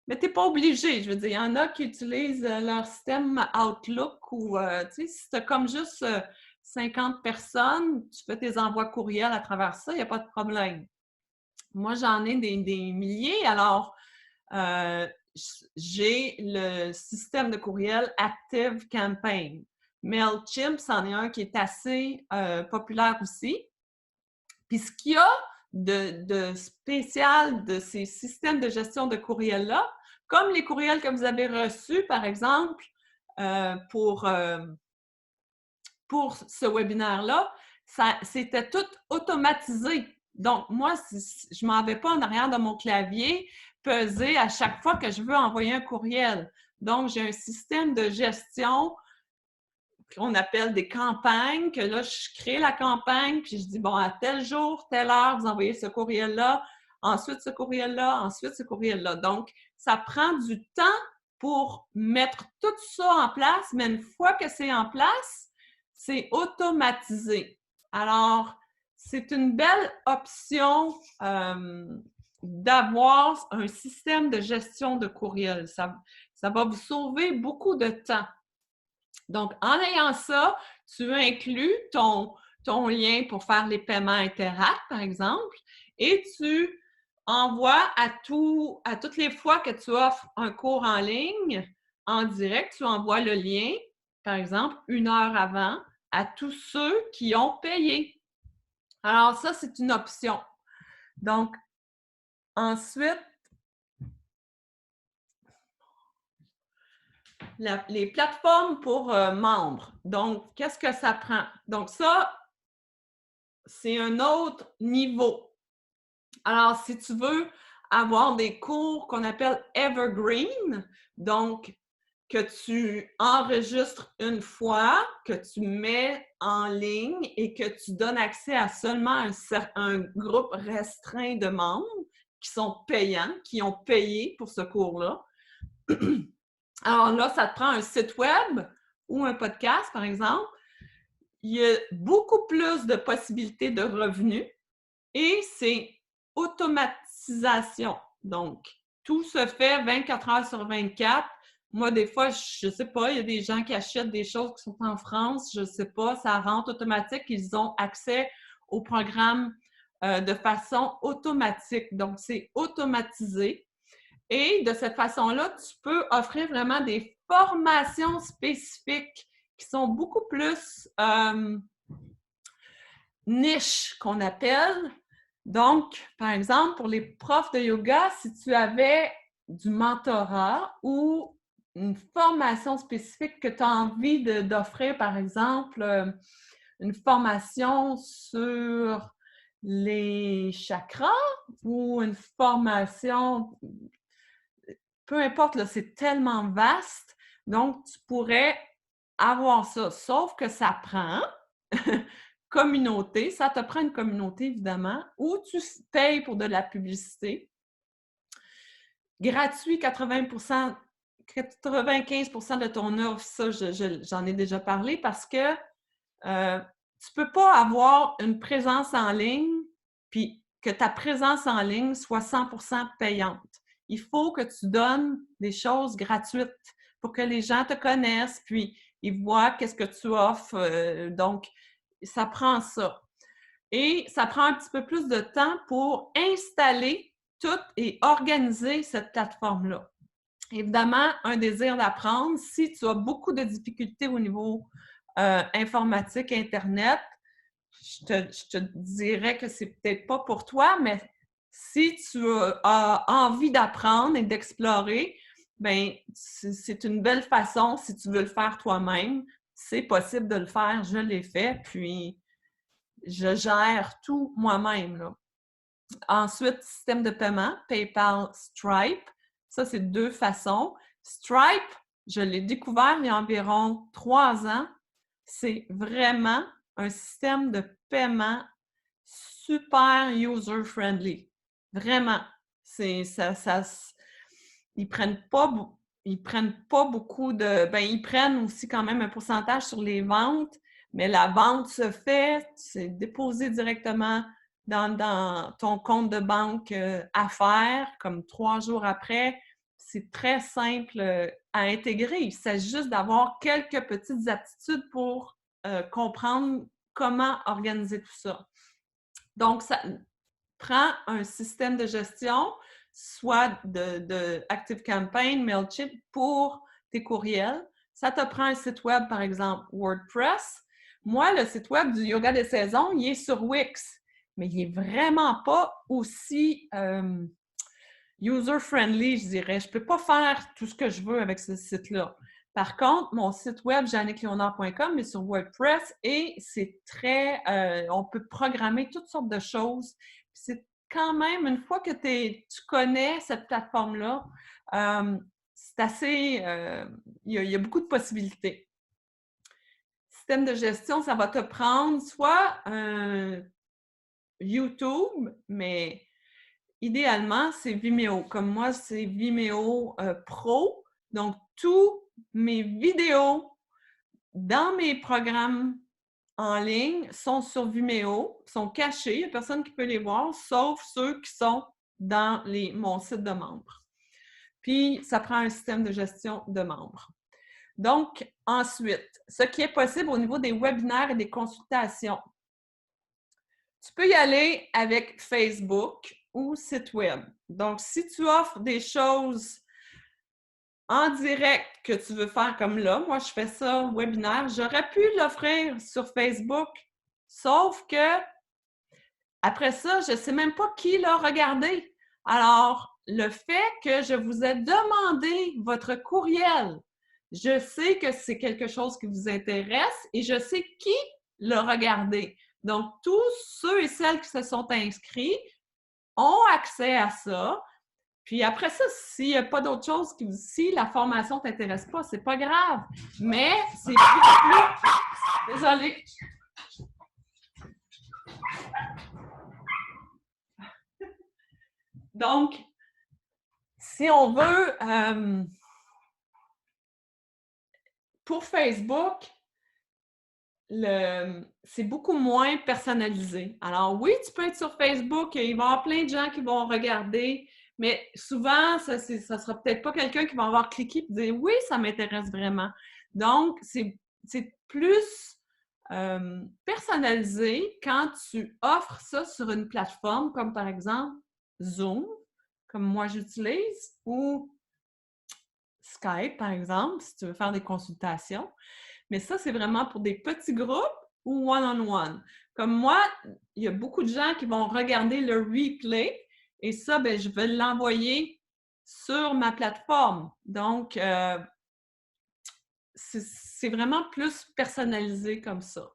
mais tu n'es pas obligé. Je veux dire, il y en a qui utilisent leur système Outlook ou, tu sais, si tu as comme juste 50 personnes, tu fais tes envois courriels à travers ça, il n'y a pas de problème. Moi, j'en ai des milliers, alors j'ai le système de courriel Active Campaign. MailChimp, c'en est un qui est assez populaire aussi. Puis ce qu'il y a de spécial de ces systèmes de gestion de courriels-là, comme les courriels que vous avez reçus, par exemple, pour ce webinaire-là, c'était tout automatisé. Donc, moi, je ne m'en vais pas en arrière de mon clavier peser à chaque fois que je veux envoyer un courriel. Donc, j'ai un système de gestion qu'on appelle des campagnes, que là, je crée la campagne, puis je dis, bon, à tel jour, telle heure, vous envoyez ce courriel-là, ensuite ce courriel-là, ensuite ce courriel-là. Donc, ça prend du temps pour mettre tout ça en place, mais une fois que c'est en place, c'est automatisé. Alors, c'est une belle option d'avoir un système de gestion de courriel. Ça va vous sauver beaucoup de temps. Donc, en ayant ça, tu inclus ton lien pour faire les paiements Interact, par exemple, et tu envoies à toutes les fois que tu offres un cours en ligne, en direct, tu envoies le lien, par exemple, 1 heure avant, à tous ceux qui ont payé. Alors, ça, c'est une option. Donc, ensuite, les plateformes pour membres. Donc, qu'est-ce que ça prend? Donc, ça, c'est un autre niveau. Alors, si tu veux avoir des cours qu'on appelle evergreen, donc que tu enregistres une fois, que tu mets en ligne et que tu donnes accès à seulement un groupe restreint de membres qui sont payants, qui ont payé pour ce cours-là. Alors là, ça te prend un site web ou un podcast, par exemple. Il y a beaucoup plus de possibilités de revenus et c'est automatisation. Donc, tout se fait 24 heures sur 24. Moi, des fois, je ne sais pas, il y a des gens qui achètent des choses qui sont en France, je ne sais pas, ça rentre automatique, ils ont accès au programme de façon automatique. Donc, c'est automatisé. Et de cette façon-là, tu peux offrir vraiment des formations spécifiques qui sont beaucoup plus niches, qu'on appelle. Donc, par exemple, pour les profs de yoga, si tu avais du mentorat ou une formation spécifique que tu as envie d'offrir, par exemple, une formation sur les chakras ou une formation, peu importe, là, c'est tellement vaste, donc tu pourrais avoir ça, sauf que ça prend communauté, ça te prend une communauté évidemment, ou tu payes pour de la publicité. Gratuit, 95% de ton offre, ça j'en ai déjà parlé parce que tu ne peux pas avoir une présence en ligne puis que ta présence en ligne soit 100% payante. Il faut que tu donnes des choses gratuites pour que les gens te connaissent puis ils voient qu'est-ce que tu offres. Donc, ça prend ça. Et ça prend un petit peu plus de temps pour installer tout et organiser cette plateforme-là. Évidemment, un désir d'apprendre. Si tu as beaucoup de difficultés au niveau informatique, Internet, je te dirais que c'est peut-être pas pour toi, mais si tu as envie d'apprendre et d'explorer, bien, c'est une belle façon si tu veux le faire toi-même. C'est possible de le faire, je l'ai fait, puis je gère tout moi-même, là. Ensuite, système de paiement, PayPal, Stripe. Ça, c'est deux façons. Stripe, je l'ai découvert il y a environ 3 ans. C'est vraiment un système de paiement super user-friendly. Vraiment. Ils prennent pas beaucoup de... Ben, ils prennent aussi quand même un pourcentage sur les ventes, mais la vente se fait, c'est déposé directement dans ton compte de banque affaires, comme 3 jours après. C'est très simple à intégrer. Il s'agit juste d'avoir quelques petites aptitudes pour comprendre comment organiser tout ça. Donc, ça prend un système de gestion, soit de ActiveCampaign, MailChimp pour tes courriels. Ça te prend un site web, par exemple, WordPress. Moi, le site web du Yoga des saisons, il est sur Wix, mais il n'est vraiment pas aussi user-friendly, je dirais. Je ne peux pas faire tout ce que je veux avec ce site-là. Par contre, mon site web, jannickleonard.com, est sur WordPress et c'est très... on peut programmer toutes sortes de choses. C'est quand même, une fois que tu connais cette plateforme-là, c'est assez... il y a beaucoup de possibilités. Système de gestion, ça va te prendre soit YouTube, mais idéalement, c'est Vimeo. Comme moi, c'est Vimeo Pro. Donc, tous mes vidéos dans mes programmes en ligne sont sur Vimeo, sont cachés. Il n'y a personne qui peut les voir, sauf ceux qui sont dans mon site de membres. Puis, ça prend un système de gestion de membres. Donc, ensuite, ce qui est possible au niveau des webinaires et des consultations. Tu peux y aller avec Facebook ou site web. Donc, si tu offres des choses en direct que tu veux faire comme là, moi je fais ça webinaire, j'aurais pu l'offrir sur Facebook, sauf que après ça, je ne sais même pas qui l'a regardé. Alors, le fait que je vous ai demandé votre courriel, je sais que c'est quelque chose qui vous intéresse et je sais qui l'a regardé. Donc, tous ceux et celles qui se sont inscrits ont accès à ça. Puis après ça, s'il n'y a pas d'autre chose, si la formation ne t'intéresse pas, c'est pas grave. Mais c'est beaucoup plus... Désolée. Donc, si on veut, pour Facebook, c'est beaucoup moins personnalisé. Alors oui, tu peux être sur Facebook, il va y avoir plein de gens qui vont regarder, mais souvent, ça ne sera peut-être pas quelqu'un qui va avoir cliqué et dire « Oui, ça m'intéresse vraiment ». Donc, c'est plus personnalisé quand tu offres ça sur une plateforme comme par exemple Zoom, comme moi j'utilise, ou Skype, par exemple, si tu veux faire des consultations. Mais ça, c'est vraiment pour des petits groupes ou one-on-one. Comme moi, il y a beaucoup de gens qui vont regarder le replay et ça, ben, je vais l'envoyer sur ma plateforme. Donc, c'est vraiment plus personnalisé comme ça.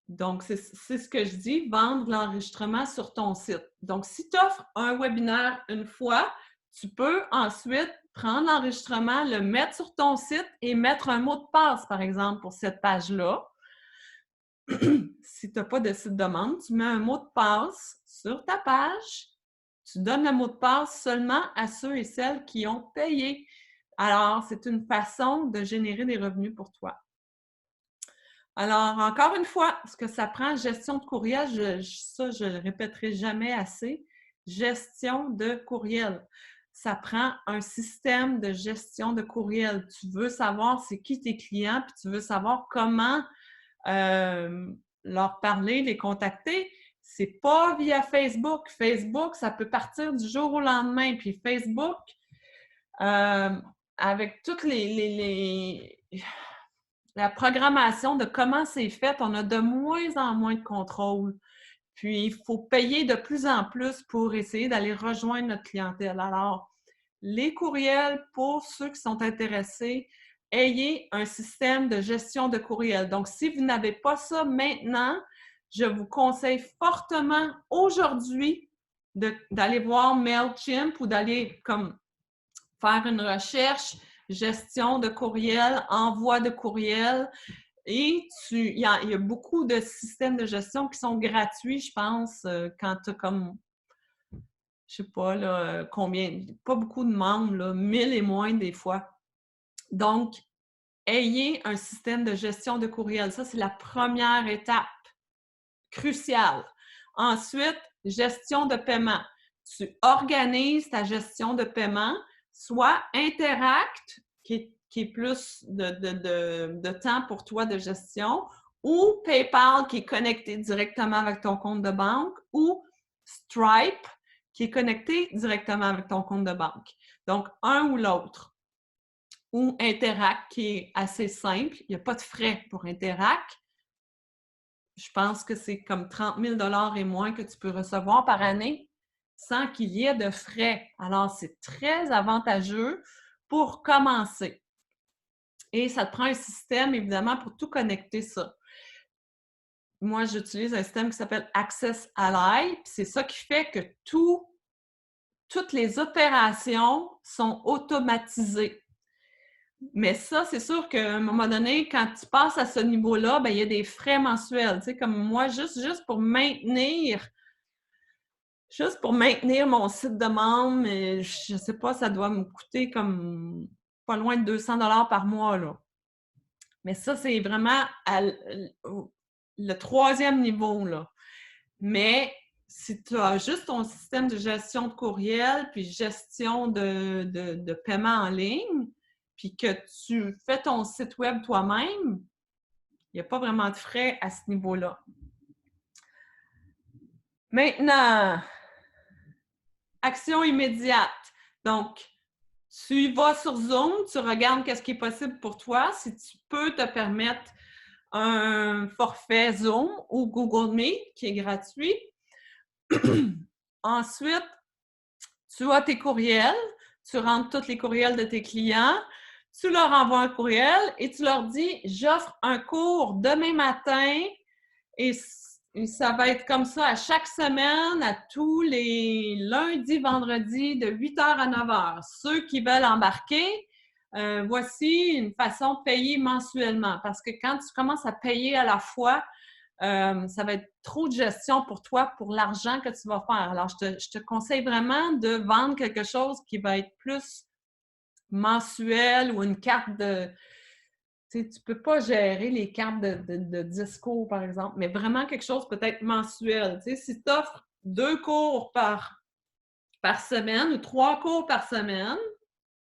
Donc, c'est ce que je dis, vendre l'enregistrement sur ton site. Donc, si tu offres un webinaire une fois, tu peux ensuite prendre l'enregistrement, le mettre sur ton site et mettre un mot de passe, par exemple, pour cette page-là. Si tu n'as pas de site de demande, tu mets un mot de passe sur ta page. Tu donnes le mot de passe seulement à ceux et celles qui ont payé. Alors, c'est une façon de générer des revenus pour toi. Alors, encore une fois, ce que ça prend, gestion de courriel, ça, je le répéterai jamais assez. Gestion de courriel. Ça prend un système de gestion de courriel. Tu veux savoir c'est qui tes clients, puis tu veux savoir comment leur parler, les contacter. C'est pas via Facebook. Facebook, ça peut partir du jour au lendemain. Puis Facebook, avec toutes la programmation de comment c'est fait, on a de moins en moins de contrôle. Puis, il faut payer de plus en plus pour essayer d'aller rejoindre notre clientèle. Alors, les courriels, pour ceux qui sont intéressés, ayez un système de gestion de courriel. Donc, si vous n'avez pas ça maintenant, je vous conseille fortement aujourd'hui d'aller voir MailChimp ou d'aller comme faire une recherche, gestion de courriel, envoi de courriel. Et il y a beaucoup de systèmes de gestion qui sont gratuits, je pense, quand tu as comme, je sais pas, là, combien, pas beaucoup de membres, là, 1000 et moins des fois. Donc, ayez un système de gestion de courriel. Ça, c'est la première étape cruciale. Ensuite, gestion de paiement. Tu organises ta gestion de paiement, soit Interact, qui est plus de temps pour toi de gestion, ou PayPal, qui est connecté directement avec ton compte de banque, ou Stripe, qui est connecté directement avec ton compte de banque. Donc, un ou l'autre. Ou Interact, qui est assez simple. Il n'y a pas de frais pour Interact. Je pense que c'est comme 30 000 $ et moins que tu peux recevoir par année sans qu'il y ait de frais. Alors, c'est très avantageux pour commencer. Et ça te prend un système, évidemment, pour tout connecter ça. Moi, j'utilise un système qui s'appelle Access Ally. C'est ça qui fait que toutes les opérations sont automatisées. Mais ça, c'est sûr qu'à un moment donné, quand tu passes à ce niveau-là, ben, il y a des frais mensuels. Tu sais, comme moi, juste pour maintenir mon site de membre, je ne sais pas, ça doit me coûter comme pas loin de 200 $ par mois, là. Mais ça, c'est vraiment le troisième niveau, là. Mais si tu as juste ton système de gestion de courriel, puis gestion de paiement en ligne, puis que tu fais ton site web toi-même, il n'y a pas vraiment de frais à ce niveau-là. Maintenant, action immédiate. Donc, tu vas sur Zoom, tu regardes qu'est-ce qui est possible pour toi. Si tu peux te permettre un forfait Zoom ou Google Meet qui est gratuit. Ensuite, tu as tes courriels, tu rentres tous les courriels de tes clients, tu leur envoies un courriel et tu leur dis « J'offre un cours demain matin et ça va être comme ça à chaque semaine, à tous les lundis, vendredis, de 8h à 9h. Ceux qui veulent embarquer, voici une façon de payer mensuellement. Parce que quand tu commences à payer à la fois, ça va être trop de gestion pour toi, pour l'argent que tu vas faire. Alors, je te conseille vraiment de vendre quelque chose qui va être plus mensuel ou une carte de... Tu sais, tu peux pas gérer les cartes de 10 cours, par exemple, mais vraiment quelque chose peut-être mensuel. Tu sais, si tu offres 2 cours par semaine ou 3 cours par semaine,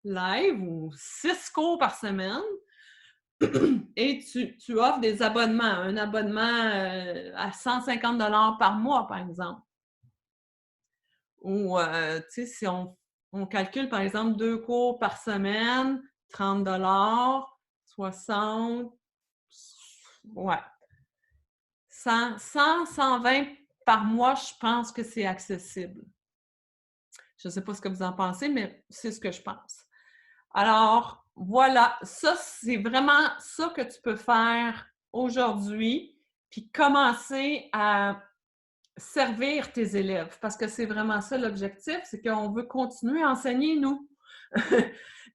live, ou 6 cours par semaine, et tu offres des abonnements, un abonnement à 150 $ par mois, par exemple. Ou, tu sais, si on on calcule, par exemple, 2 cours par semaine, 30 60, ouais. 120 par mois, je pense que c'est accessible. Je ne sais pas ce que vous en pensez, mais c'est ce que je pense. Alors, voilà, ça, c'est vraiment ça que tu peux faire aujourd'hui, puis commencer à servir tes élèves, parce que c'est vraiment ça l'objectif, c'est qu'on veut continuer à enseigner, nous.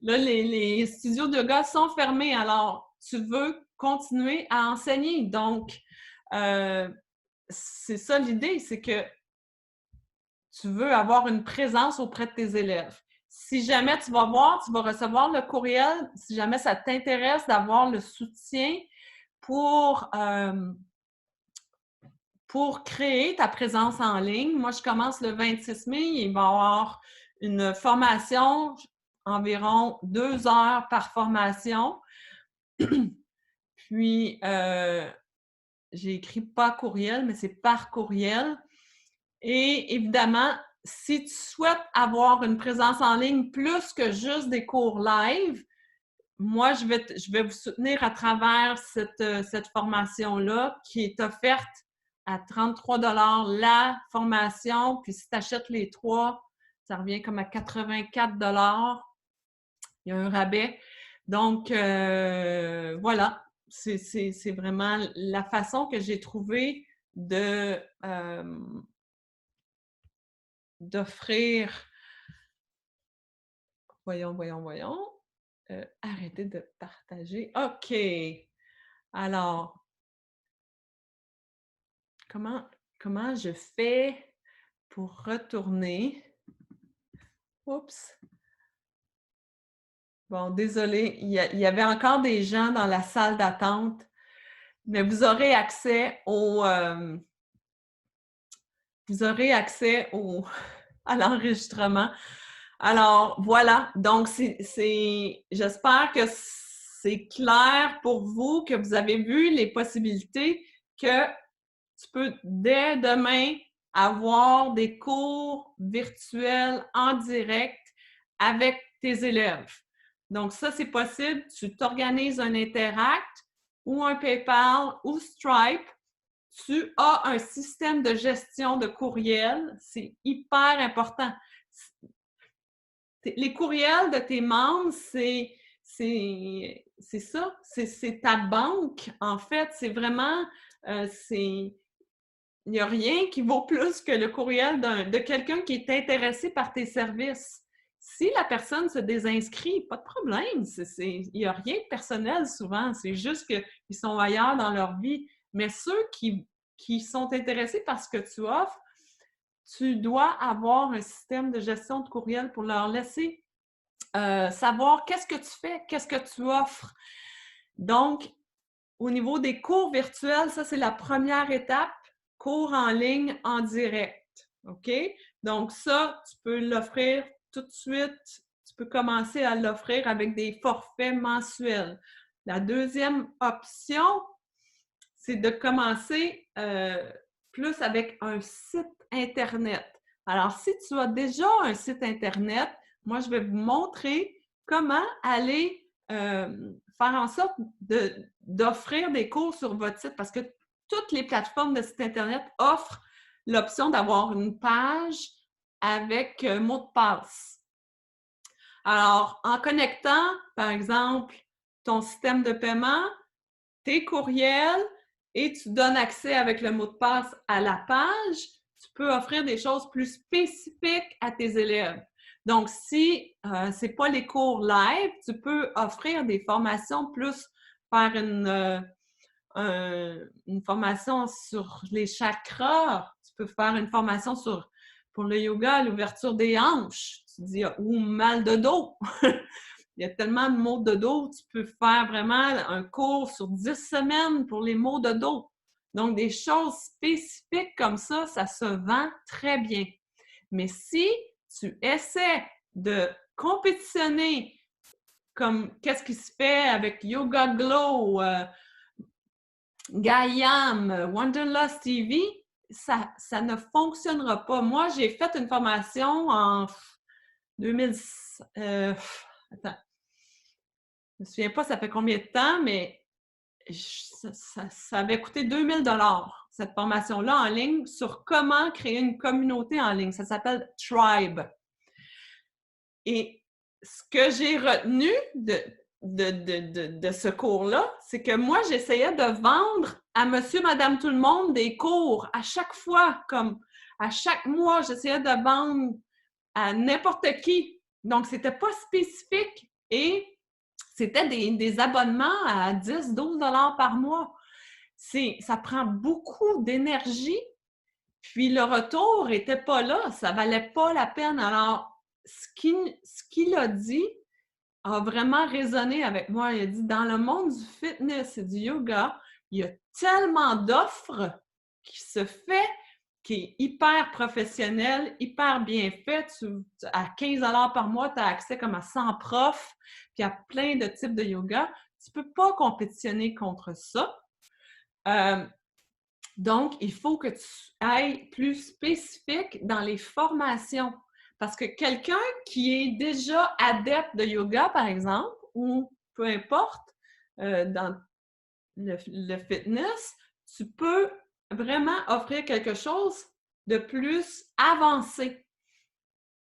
Là, les studios de yoga sont fermés, alors tu veux continuer à enseigner. Donc, c'est ça l'idée, c'est que tu veux avoir une présence auprès de tes élèves. Si jamais tu vas voir, tu vas recevoir le courriel, si jamais ça t'intéresse d'avoir le soutien pour créer ta présence en ligne. Moi, je commence le 26 mai. Il va y avoir une formation, environ 2 heures par formation. Puis, j'ai écrit pas courriel, mais c'est par courriel. Et évidemment, si tu souhaites avoir une présence en ligne plus que juste des cours live, moi, je vais vous soutenir à travers cette formation-là qui est offerte à 33 $ la formation. Puis si tu achètes les 3, ça revient comme à 84 $. Il y a un rabais. Donc, voilà, c'est vraiment la façon que j'ai trouvé d'offrir. Voyons. Arrêtez de partager. OK. Alors, comment je fais pour retourner? Oups. Bon, désolé, il y avait encore des gens dans la salle d'attente, mais vous aurez accès à l'enregistrement. Alors, voilà. Donc, j'espère que c'est clair pour vous, que vous avez vu les possibilités, que tu peux, dès demain, avoir des cours virtuels en direct avec tes élèves. Donc, ça, c'est possible. Tu t'organises un Interact ou un PayPal ou Stripe. Tu as un système de gestion de courriel. C'est hyper important. Les courriels de tes membres, c'est ça. C'est ta banque, en fait. C'est vraiment... il n'y a rien qui vaut plus que le courriel de quelqu'un qui est intéressé par tes services. Si la personne se désinscrit, pas de problème. Il n'y a rien de personnel souvent. C'est juste qu'ils sont ailleurs dans leur vie. Mais ceux qui sont intéressés par ce que tu offres, tu dois avoir un système de gestion de courriel pour leur laisser savoir qu'est-ce que tu fais, qu'est-ce que tu offres. Donc, au niveau des cours virtuels, ça, c'est la première étape. Cours en ligne en direct. OK? Donc, ça, tu peux l'offrir tout de suite. Tu peux commencer à l'offrir avec des forfaits mensuels. La deuxième option, c'est de commencer plus avec un site Internet. Alors, si tu as déjà un site Internet, moi, je vais vous montrer comment aller faire en sorte d'offrir des cours sur votre site parce que toutes les plateformes de site Internet offrent l'option d'avoir une page avec mot de passe. Alors, en connectant, par exemple, ton système de paiement, tes courriels et tu donnes accès avec le mot de passe à la page, tu peux offrir des choses plus spécifiques à tes élèves. Donc, si ce n'est pas les cours live, tu peux offrir des formations plus faire une formation sur les chakras. Tu peux faire une formation pour le yoga, l'ouverture des hanches. Tu dis, ou mal de dos. Il y a tellement de maux de dos, tu peux faire vraiment un cours sur 10 semaines pour les maux de dos. Donc, des choses spécifiques comme ça se vend très bien. Mais si tu essaies de compétitionner comme qu'est-ce qui se fait avec Yoga Glow, Gaiam, Wanderlust TV, ça ne fonctionnera pas. Moi, j'ai fait une formation 2000, attends, je me souviens pas ça fait combien de temps, mais ça avait coûté 2000 $, cette formation-là en ligne, sur comment créer une communauté en ligne. Ça s'appelle Tribe. Et ce que j'ai retenu de ce cours-là, c'est que moi, j'essayais de vendre à monsieur, madame, tout le monde des cours à chaque fois, comme à chaque mois, j'essayais de vendre à n'importe qui. Donc, c'était pas spécifique et c'était des abonnements à 10, 12 $ par mois. Ça prend beaucoup d'énergie, puis le retour n'était pas là, ça valait pas la peine. Alors, ce qu'il a dit a vraiment résonné avec moi. Il a dit, dans le monde du fitness et du yoga, il y a tellement d'offres qui se fait, qui est hyper professionnel, hyper bien fait. À 15 $ par mois, tu as accès comme à 100 profs, puis à plein de types de yoga. Tu peux pas compétitionner contre ça. Donc, il faut que tu ailles plus spécifique dans les formations. Parce que quelqu'un qui est déjà adepte de yoga, par exemple, ou peu importe, dans le fitness, tu peux vraiment offrir quelque chose de plus avancé.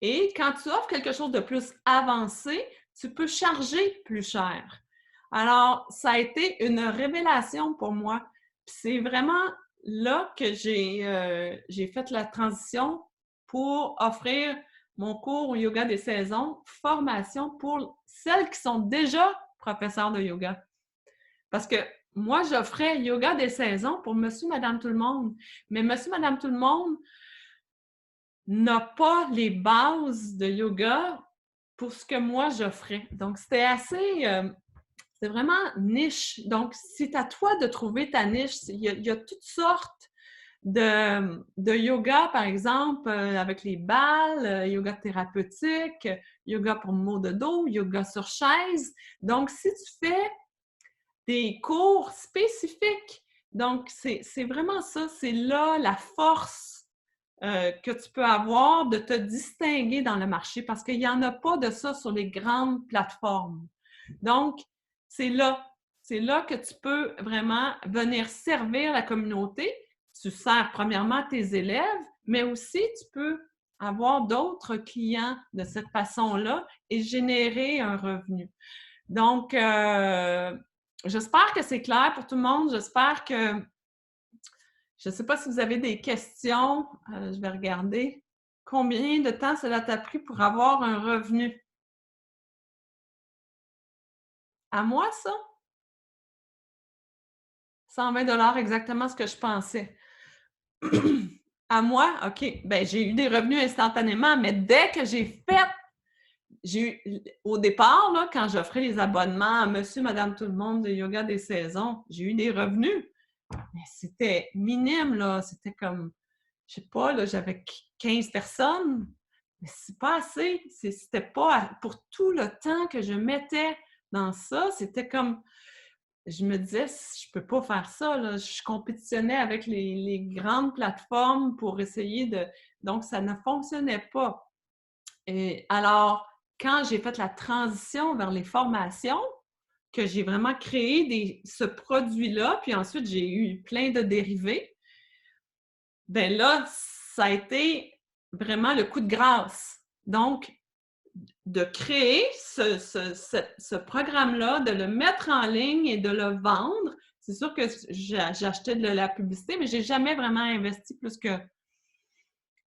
Et quand tu offres quelque chose de plus avancé, tu peux charger plus cher. Alors, ça a été une révélation pour moi. C'est vraiment là que j'ai fait la transition pour offrir mon cours au yoga des saisons, formation pour celles qui sont déjà professeurs de yoga. Parce que moi, j'offrais yoga des saisons pour monsieur, madame, tout le monde. Mais monsieur, madame, tout le monde n'a pas les bases de yoga pour ce que moi j'offrais. Donc, c'était assez... c'est vraiment niche. Donc, c'est à toi de trouver ta niche. Il y a toutes sortes de yoga, par exemple, avec les balles, yoga thérapeutique, yoga pour maux de dos, yoga sur chaise. Donc, si tu fais des cours spécifiques, donc c'est vraiment ça, c'est là la force que tu peux avoir de te distinguer dans le marché parce qu'il n'y en a pas de ça sur les grandes plateformes. Donc, c'est là que tu peux vraiment venir servir la communauté. Tu sers premièrement tes élèves, mais aussi tu peux avoir d'autres clients de cette façon-là et générer un revenu. Donc, j'espère que c'est clair pour tout le monde. J'espère que... Je ne sais pas si vous avez des questions. Je vais regarder. Combien de temps cela t'a pris pour avoir un revenu? À moi, ça? 120 $ exactement ce que je pensais. À moi? OK. Bien, j'ai eu des revenus instantanément, mais dès que au départ, là, quand j'offrais les abonnements à monsieur, madame, tout le monde de yoga des saisons, j'ai eu des revenus. Mais c'était minime, là. C'était comme, je sais pas, là, j'avais 15 personnes. Mais c'est pas assez. C'était pas pour tout le temps que je mettais dans ça. C'était comme, je me disais, je peux pas faire ça, là. Je compétitionnais avec les grandes plateformes pour essayer de... Donc, ça ne fonctionnait pas. Et alors, quand j'ai fait la transition vers les formations, que j'ai vraiment créé ce produit-là, puis ensuite, j'ai eu plein de dérivés, bien là, ça a été vraiment le coup de grâce. Donc, de créer ce programme-là, de le mettre en ligne et de le vendre. C'est sûr que j'ai acheté de la publicité, mais je n'ai jamais vraiment investi plus que,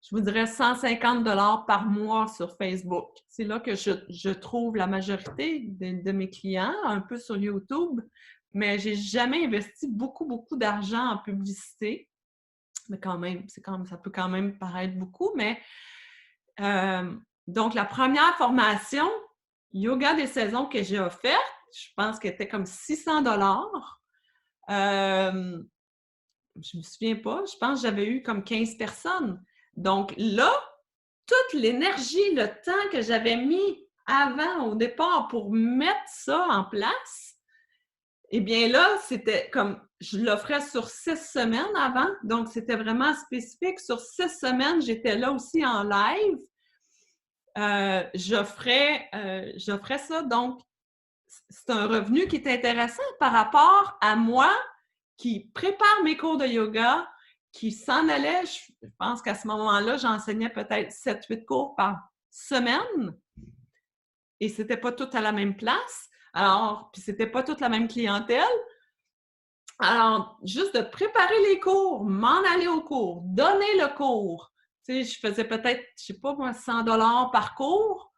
je vous dirais, 150 $ par mois sur Facebook. C'est là que je trouve la majorité de mes clients, un peu sur YouTube, mais je n'ai jamais investi beaucoup, beaucoup d'argent en publicité. Mais quand même, ça peut quand même paraître beaucoup, mais donc, la première formation, yoga des saisons que j'ai offerte, je pense qu'elle était comme 600 $. Je me souviens pas, je pense que j'avais eu comme 15 personnes. Donc là, toute l'énergie, le temps que j'avais mis avant, au départ, pour mettre ça en place, eh bien là, c'était comme, je l'offrais sur 6 semaines avant, donc c'était vraiment spécifique. Sur 6 semaines, j'étais là aussi en live. j'offrais ça. Donc, c'est un revenu qui est intéressant par rapport à moi qui prépare mes cours de yoga, qui s'en allait. Je pense qu'à ce moment-là, j'enseignais peut-être 7-8 cours par semaine et c'était pas tout à la même place. Alors, puis c'était pas toute la même clientèle. Alors, juste de préparer les cours, m'en aller au cours, donner le cours. Tu sais, je faisais peut-être, je sais pas moi, 100 $ par cours.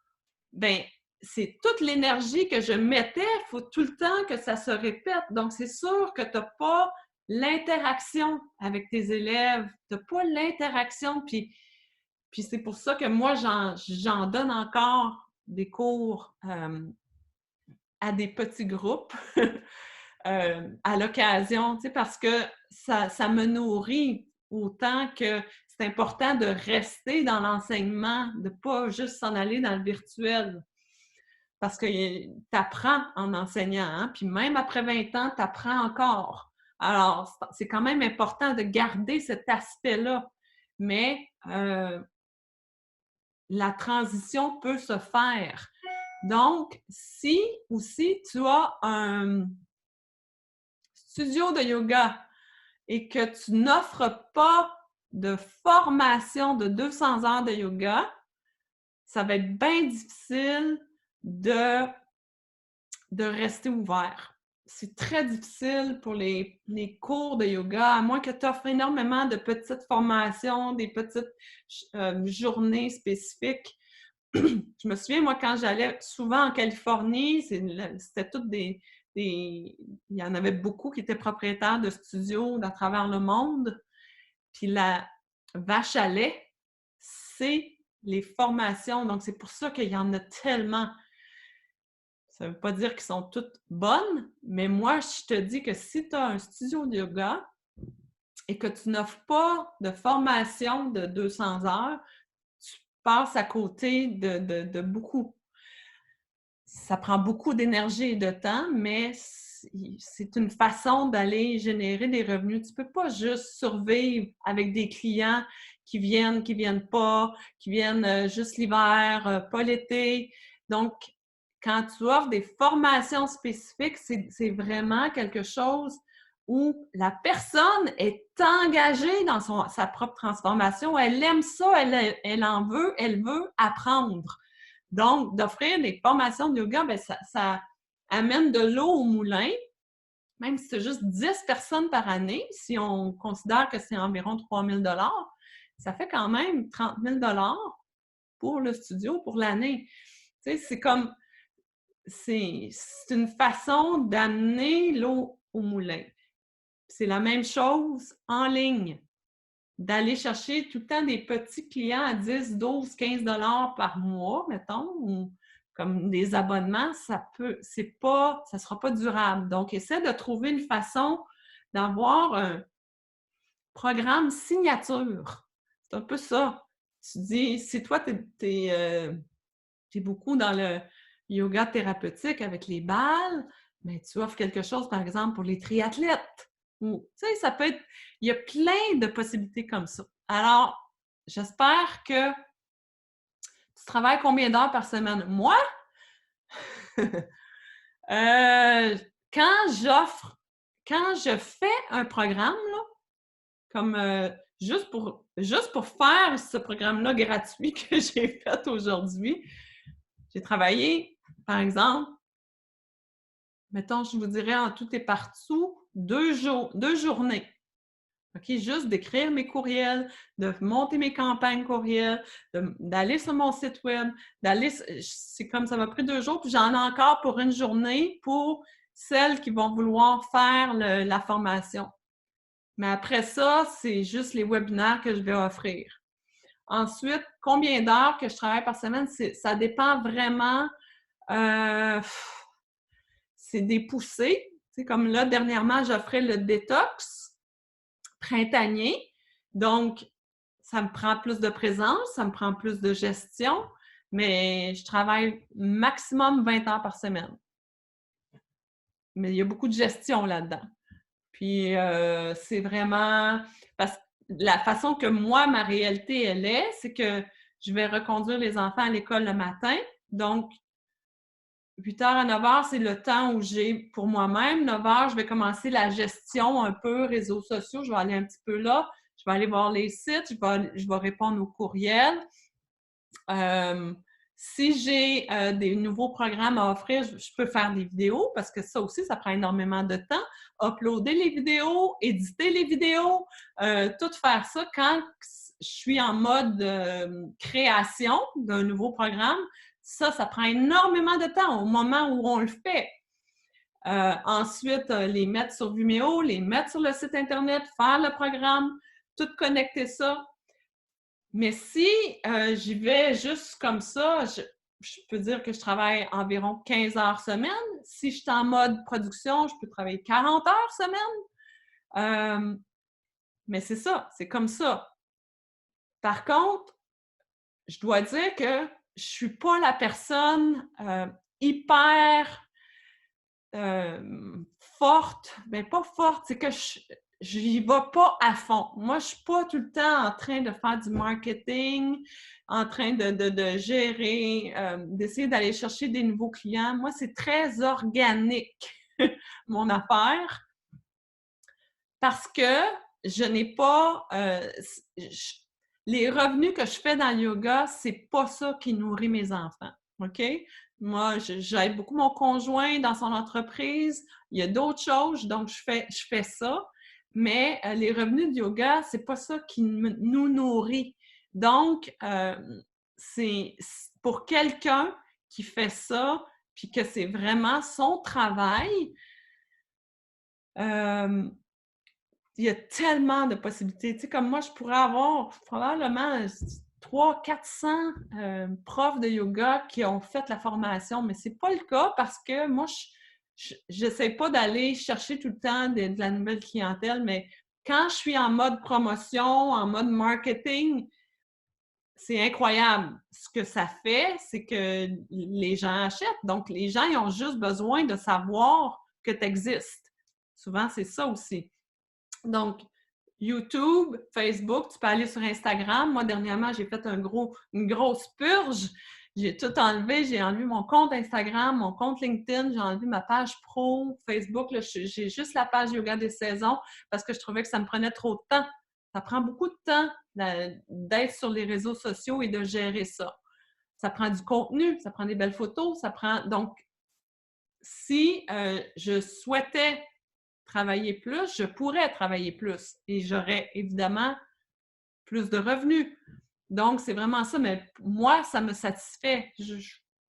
Ben, c'est toute l'énergie que je mettais. Il faut tout le temps que ça se répète. Donc, c'est sûr que tu n'as pas l'interaction avec tes élèves. Tu n'as pas l'interaction. Puis c'est pour ça que moi, j'en donne encore des cours à des petits groupes. À l'occasion, tu sais, parce que ça me nourrit autant que c'est important de rester dans l'enseignement, de ne pas juste s'en aller dans le virtuel. Parce que tu apprends en enseignant, hein? Puis même après 20 ans, tu apprends encore. Alors, c'est quand même important de garder cet aspect-là. Mais la transition peut se faire. Donc, si aussi tu as un studio de yoga et que tu n'offres pas de formation de 200 heures de yoga, ça va être bien difficile de rester ouvert. C'est très difficile pour les cours de yoga, à moins que tu offres énormément de petites formations, des petites journées spécifiques. Je me souviens, moi, quand j'allais souvent en Californie, c'était toutes il y en avait beaucoup qui étaient propriétaires de studios à travers le monde. Puis la vache à lait, c'est les formations. Donc, c'est pour ça qu'il y en a tellement. Ça ne veut pas dire qu'elles sont toutes bonnes, mais moi, je te dis que si tu as un studio de yoga et que tu n'offres pas de formation de 200 heures, tu passes à côté de beaucoup. Ça prend beaucoup d'énergie et de temps, mais c'est une façon d'aller générer des revenus. Tu ne peux pas juste survivre avec des clients qui viennent pas, qui viennent juste l'hiver, pas l'été. Donc, quand tu offres des formations spécifiques, c'est vraiment quelque chose où la personne est engagée dans sa propre transformation. Elle aime ça, elle veut apprendre. Donc, d'offrir des formations de yoga, bien, ça amène de l'eau au moulin, même si c'est juste 10 personnes par année, si on considère que c'est environ 3 000 $, ça fait quand même 30 000 $ pour le studio pour l'année. Tu sais, c'est comme, c'est une façon d'amener l'eau au moulin. C'est la même chose en ligne. D'aller chercher tout le temps des petits clients à 10, 12, 15 $ par mois, mettons, ou comme des abonnements, ça sera pas durable. Donc, essaie de trouver une façon d'avoir un programme signature. C'est un peu ça. Tu dis, si toi, tu es beaucoup dans le yoga thérapeutique avec les balles, mais tu offres quelque chose, par exemple, pour les triathlètes. Ou, tu sais, ça peut être... Il y a plein de possibilités comme ça. Alors, j'espère que tu travailles combien d'heures par semaine? Moi, quand je fais un programme, là, comme juste pour faire ce programme-là gratuit que j'ai fait aujourd'hui, j'ai travaillé, par exemple, mettons, je vous dirais en tout et partout, 2 journées. OK? Juste d'écrire mes courriels, de monter mes campagnes courriels, d'aller sur mon site web, c'est comme ça m'a pris 2 jours, puis j'en ai encore pour une journée pour celles qui vont vouloir faire la formation. Mais après ça, c'est juste les webinaires que je vais offrir. Ensuite, combien d'heures que je travaille par semaine, ça dépend vraiment. C'est des poussées. Tu sais, comme là, dernièrement, j'offrais le détox printanier. Donc, ça me prend plus de présence, ça me prend plus de gestion, mais je travaille maximum 20 heures par semaine. Mais il y a beaucoup de gestion là-dedans. Puis, c'est vraiment... Parce que la façon que moi, ma réalité, elle est, c'est que je vais reconduire les enfants à l'école le matin. Donc, 8h à 9h, c'est le temps où j'ai pour moi-même. 9h, je vais commencer la gestion un peu réseaux sociaux. Je vais aller un petit peu là. Je vais aller voir les sites. Je vais répondre aux courriels. Si j'ai des nouveaux programmes à offrir, je peux faire des vidéos parce que ça aussi, ça prend énormément de temps. Uploader les vidéos, éditer les vidéos, tout faire ça quand je suis en mode création d'un nouveau programme. Ça prend énormément de temps au moment où on le fait. Ensuite, les mettre sur Vimeo, les mettre sur le site Internet, faire le programme, tout connecter ça. Mais si j'y vais juste comme ça, je peux dire que je travaille environ 15 heures semaine. Si je suis en mode production, je peux travailler 40 heures semaine. Mais c'est ça, c'est comme ça. Par contre, je dois dire que je ne suis pas la personne hyper forte. Bien, pas forte, c'est que je n'y vais pas à fond. Moi, je ne suis pas tout le temps en train de faire du marketing, en train de gérer, d'essayer d'aller chercher des nouveaux clients. Moi, c'est très organique, mon affaire, parce que je n'ai pas... les revenus que je fais dans le yoga, c'est pas ça qui nourrit mes enfants, OK? Moi, j'aide beaucoup mon conjoint dans son entreprise. Il y a d'autres choses, donc je fais ça. Mais les revenus du yoga, c'est pas ça qui nous nourrit. Donc, c'est pour quelqu'un qui fait ça, puis que c'est vraiment son travail, il y a tellement de possibilités. Tu sais, comme moi, je pourrais avoir probablement 300-400 profs de yoga qui ont fait la formation, mais c'est pas le cas parce que moi, je n'essaie pas d'aller chercher tout le temps de la nouvelle clientèle, mais quand je suis en mode promotion, en mode marketing, c'est incroyable. Ce que ça fait, c'est que les gens achètent. Donc, les gens, ils ont juste besoin de savoir que tu existes. Souvent, c'est ça aussi. Donc, YouTube, Facebook, tu peux aller sur Instagram. Moi, dernièrement, j'ai fait une grosse purge. J'ai tout enlevé. J'ai enlevé mon compte Instagram, mon compte LinkedIn, j'ai enlevé ma page pro, Facebook. J'ai juste la page Yoga des saisons parce que je trouvais que ça me prenait trop de temps. Ça prend beaucoup de temps d'être sur les réseaux sociaux et de gérer ça. Ça prend du contenu, ça prend des belles photos, ça prend... Donc, si je souhaitais travailler plus, je pourrais travailler plus et j'aurais évidemment plus de revenus. Donc, c'est vraiment ça. Mais moi, ça me satisfait. Je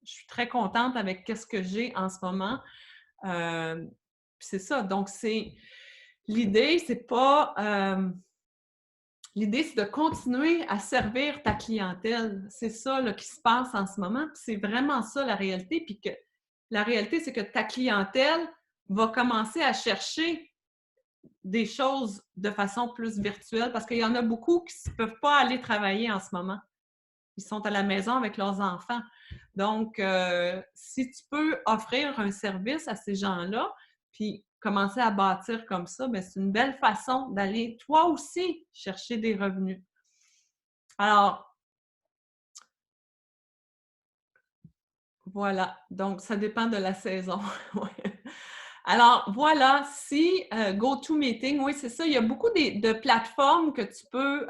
suis très contente avec ce que j'ai en ce moment. C'est ça. Donc, l'idée, c'est pas... l'idée, c'est de continuer à servir ta clientèle. C'est ça là, qui se passe en ce moment. Puis c'est vraiment ça la réalité. Puis que la réalité, c'est que ta clientèle va commencer à chercher des choses de façon plus virtuelle parce qu'il y en a beaucoup qui ne peuvent pas aller travailler en ce moment. Ils sont à la maison avec leurs enfants. Donc, si tu peux offrir un service à ces gens-là, puis commencer à bâtir comme ça, bien, c'est une belle façon d'aller toi aussi chercher des revenus. Alors, voilà. Donc, ça dépend de la saison. Alors, voilà, si GoToMeeting, oui, c'est ça. Il y a beaucoup de plateformes que tu peux...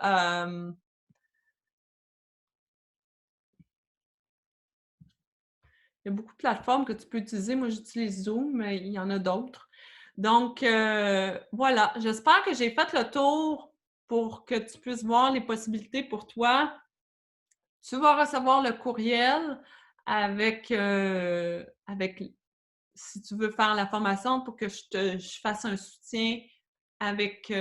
il y a beaucoup de plateformes que tu peux utiliser. Moi, j'utilise Zoom, mais il y en a d'autres. Donc, voilà. J'espère que j'ai fait le tour pour que tu puisses voir les possibilités pour toi. Tu vas recevoir le courriel avec si tu veux faire la formation pour que je fasse un soutien avec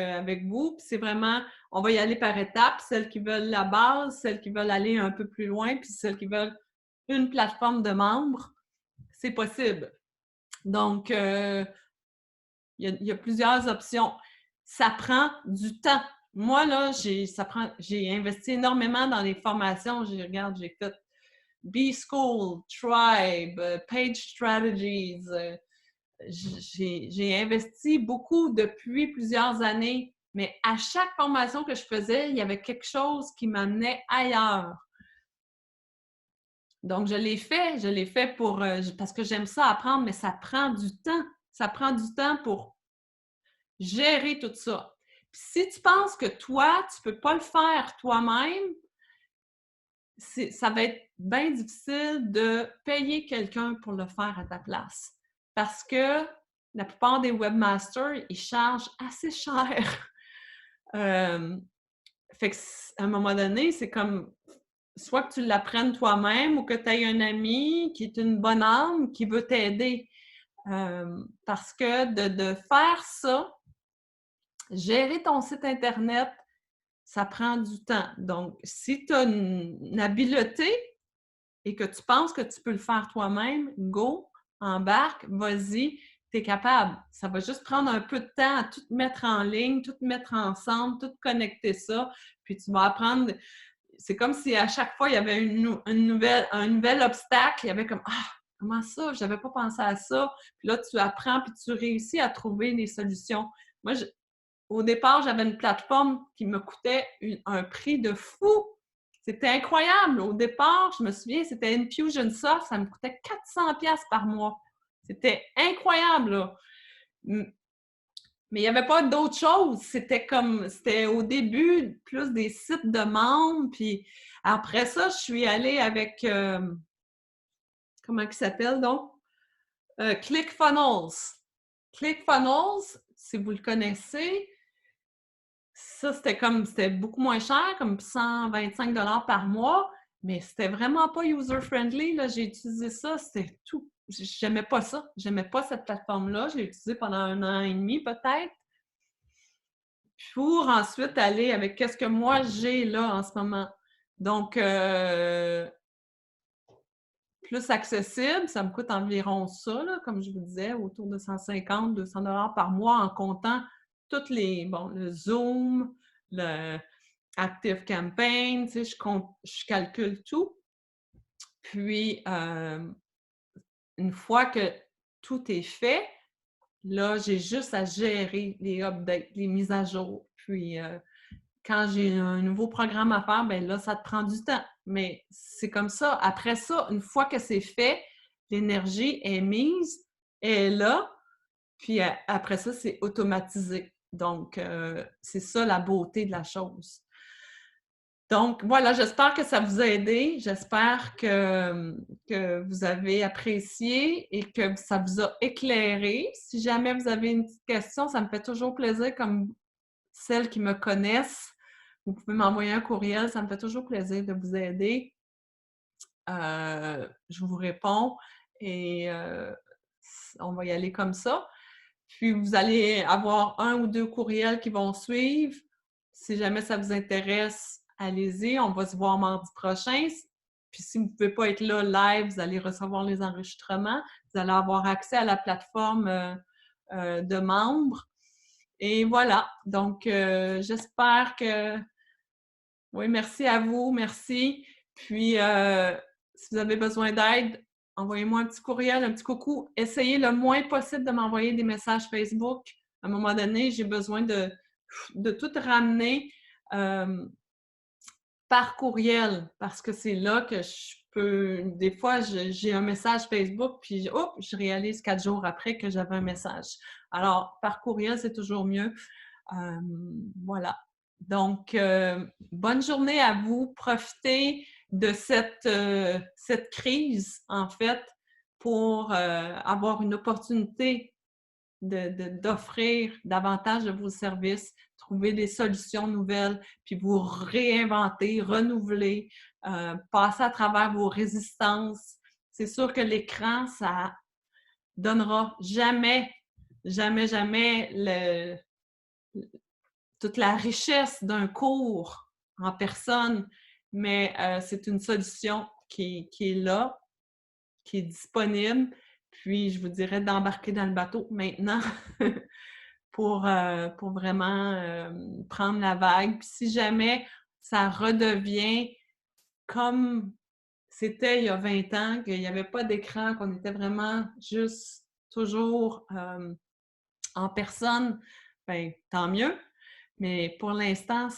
vous. Puis c'est vraiment, on va y aller par étapes, celles qui veulent la base, celles qui veulent aller un peu plus loin, puis celles qui veulent une plateforme de membres, c'est possible. Donc, il y a plusieurs options. Ça prend du temps. Moi, là, j'ai investi énormément dans les formations. J'ai fait B-School, Tribe, Page Strategies. J'ai investi beaucoup depuis plusieurs années, mais à chaque formation que je faisais, il y avait quelque chose qui m'amenait ailleurs. Donc, je l'ai fait pour, parce que j'aime ça apprendre, mais ça prend du temps. Ça prend du temps pour gérer tout ça. Puis si tu penses que toi, tu peux pas le faire toi-même, ça va être bien difficile de payer quelqu'un pour le faire à ta place. Parce que la plupart des webmasters, ils chargent assez cher. Fait qu'à un moment donné, c'est comme soit que tu l'apprennes toi-même ou que tu aies un ami qui est une bonne âme qui veut t'aider. Parce que de faire ça, gérer ton site Internet, ça prend du temps. Donc, si tu as une habileté et que tu penses que tu peux le faire toi-même, go, embarque, vas-y, tu es capable. Ça va juste prendre un peu de temps à tout mettre en ligne, tout mettre ensemble, tout connecter ça, puis tu vas apprendre. C'est comme si à chaque fois, il y avait un nouvel obstacle, il y avait comme « Ah, comment ça? Je n'avais pas pensé à ça. » Puis là, tu apprends, puis tu réussis à trouver des solutions. Moi, au départ, j'avais une plateforme qui me coûtait un prix de fou. C'était incroyable. Au départ, je me souviens, c'était Infusionsoft, ça me coûtait 400$ par mois. C'était incroyable, là. Mais il n'y avait pas d'autre chose. C'était au début plus des sites de membres. Puis après ça, je suis allée avec, comment il s'appelle donc? ClickFunnels. ClickFunnels, si vous le connaissez, ça, c'était beaucoup moins cher, comme 125$ par mois, mais c'était vraiment pas user-friendly, là. J'ai utilisé ça, c'était tout. J'aimais pas ça. J'aimais pas cette plateforme-là. Je l'ai utilisée pendant 1 an et demi, peut-être. Pour ensuite aller avec qu'est-ce que moi j'ai là en ce moment. Donc, plus accessible, ça me coûte environ ça, là, comme je vous disais, autour de 150-200$ par mois en comptant toutes le Zoom, le Active Campaign, tu sais, je calcule tout. Puis, une fois que tout est fait, là, j'ai juste à gérer les updates, les mises à jour. Puis, quand j'ai un nouveau programme à faire, ben là, ça te prend du temps. Mais c'est comme ça. Après ça, une fois que c'est fait, l'énergie est mise, elle est là, puis après ça, c'est automatisé. Donc, c'est ça la beauté de la chose. Donc, voilà, j'espère que ça vous a aidé. J'espère que vous avez apprécié et que ça vous a éclairé. Si jamais vous avez une petite question, ça me fait toujours plaisir, comme celles qui me connaissent. Vous pouvez m'envoyer un courriel, ça me fait toujours plaisir de vous aider. Je vous réponds et on va y aller comme ça. Puis vous allez avoir 1 ou 2 courriels qui vont suivre. Si jamais ça vous intéresse, allez-y. On va se voir mardi prochain. Puis si vous ne pouvez pas être là live, vous allez recevoir les enregistrements. Vous allez avoir accès à la plateforme de membres. Et voilà. Donc, j'espère que... Oui, merci à vous. Merci. Puis, si vous avez besoin d'aide, envoyez-moi un petit courriel, un petit coucou. Essayez le moins possible de m'envoyer des messages Facebook. À un moment donné, j'ai besoin de tout ramener par courriel parce que c'est là que je peux... Des fois, j'ai un message Facebook puis je réalise 4 jours après que j'avais un message. Alors, par courriel, c'est toujours mieux. Voilà. Donc, bonne journée à vous. Profitez de cette crise, en fait, pour avoir une opportunité d'offrir davantage de vos services, trouver des solutions nouvelles, puis vous réinventer, renouveler, passer à travers vos résistances. C'est sûr que l'écran, ça donnera jamais, jamais, jamais toute la richesse d'un cours en personne, mais c'est une solution qui est là, qui est disponible. Puis, je vous dirais d'embarquer dans le bateau maintenant pour vraiment prendre la vague. Puis, si jamais ça redevient comme c'était il y a 20 ans, qu'il n'y avait pas d'écran, qu'on était vraiment juste toujours en personne, bien, tant mieux. Mais pour l'instant,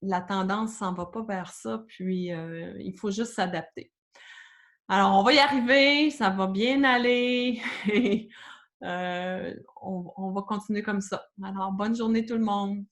la tendance s'en va pas vers ça, puis il faut juste s'adapter. Alors, on va y arriver, ça va bien aller. On va continuer comme ça. Alors, bonne journée tout le monde.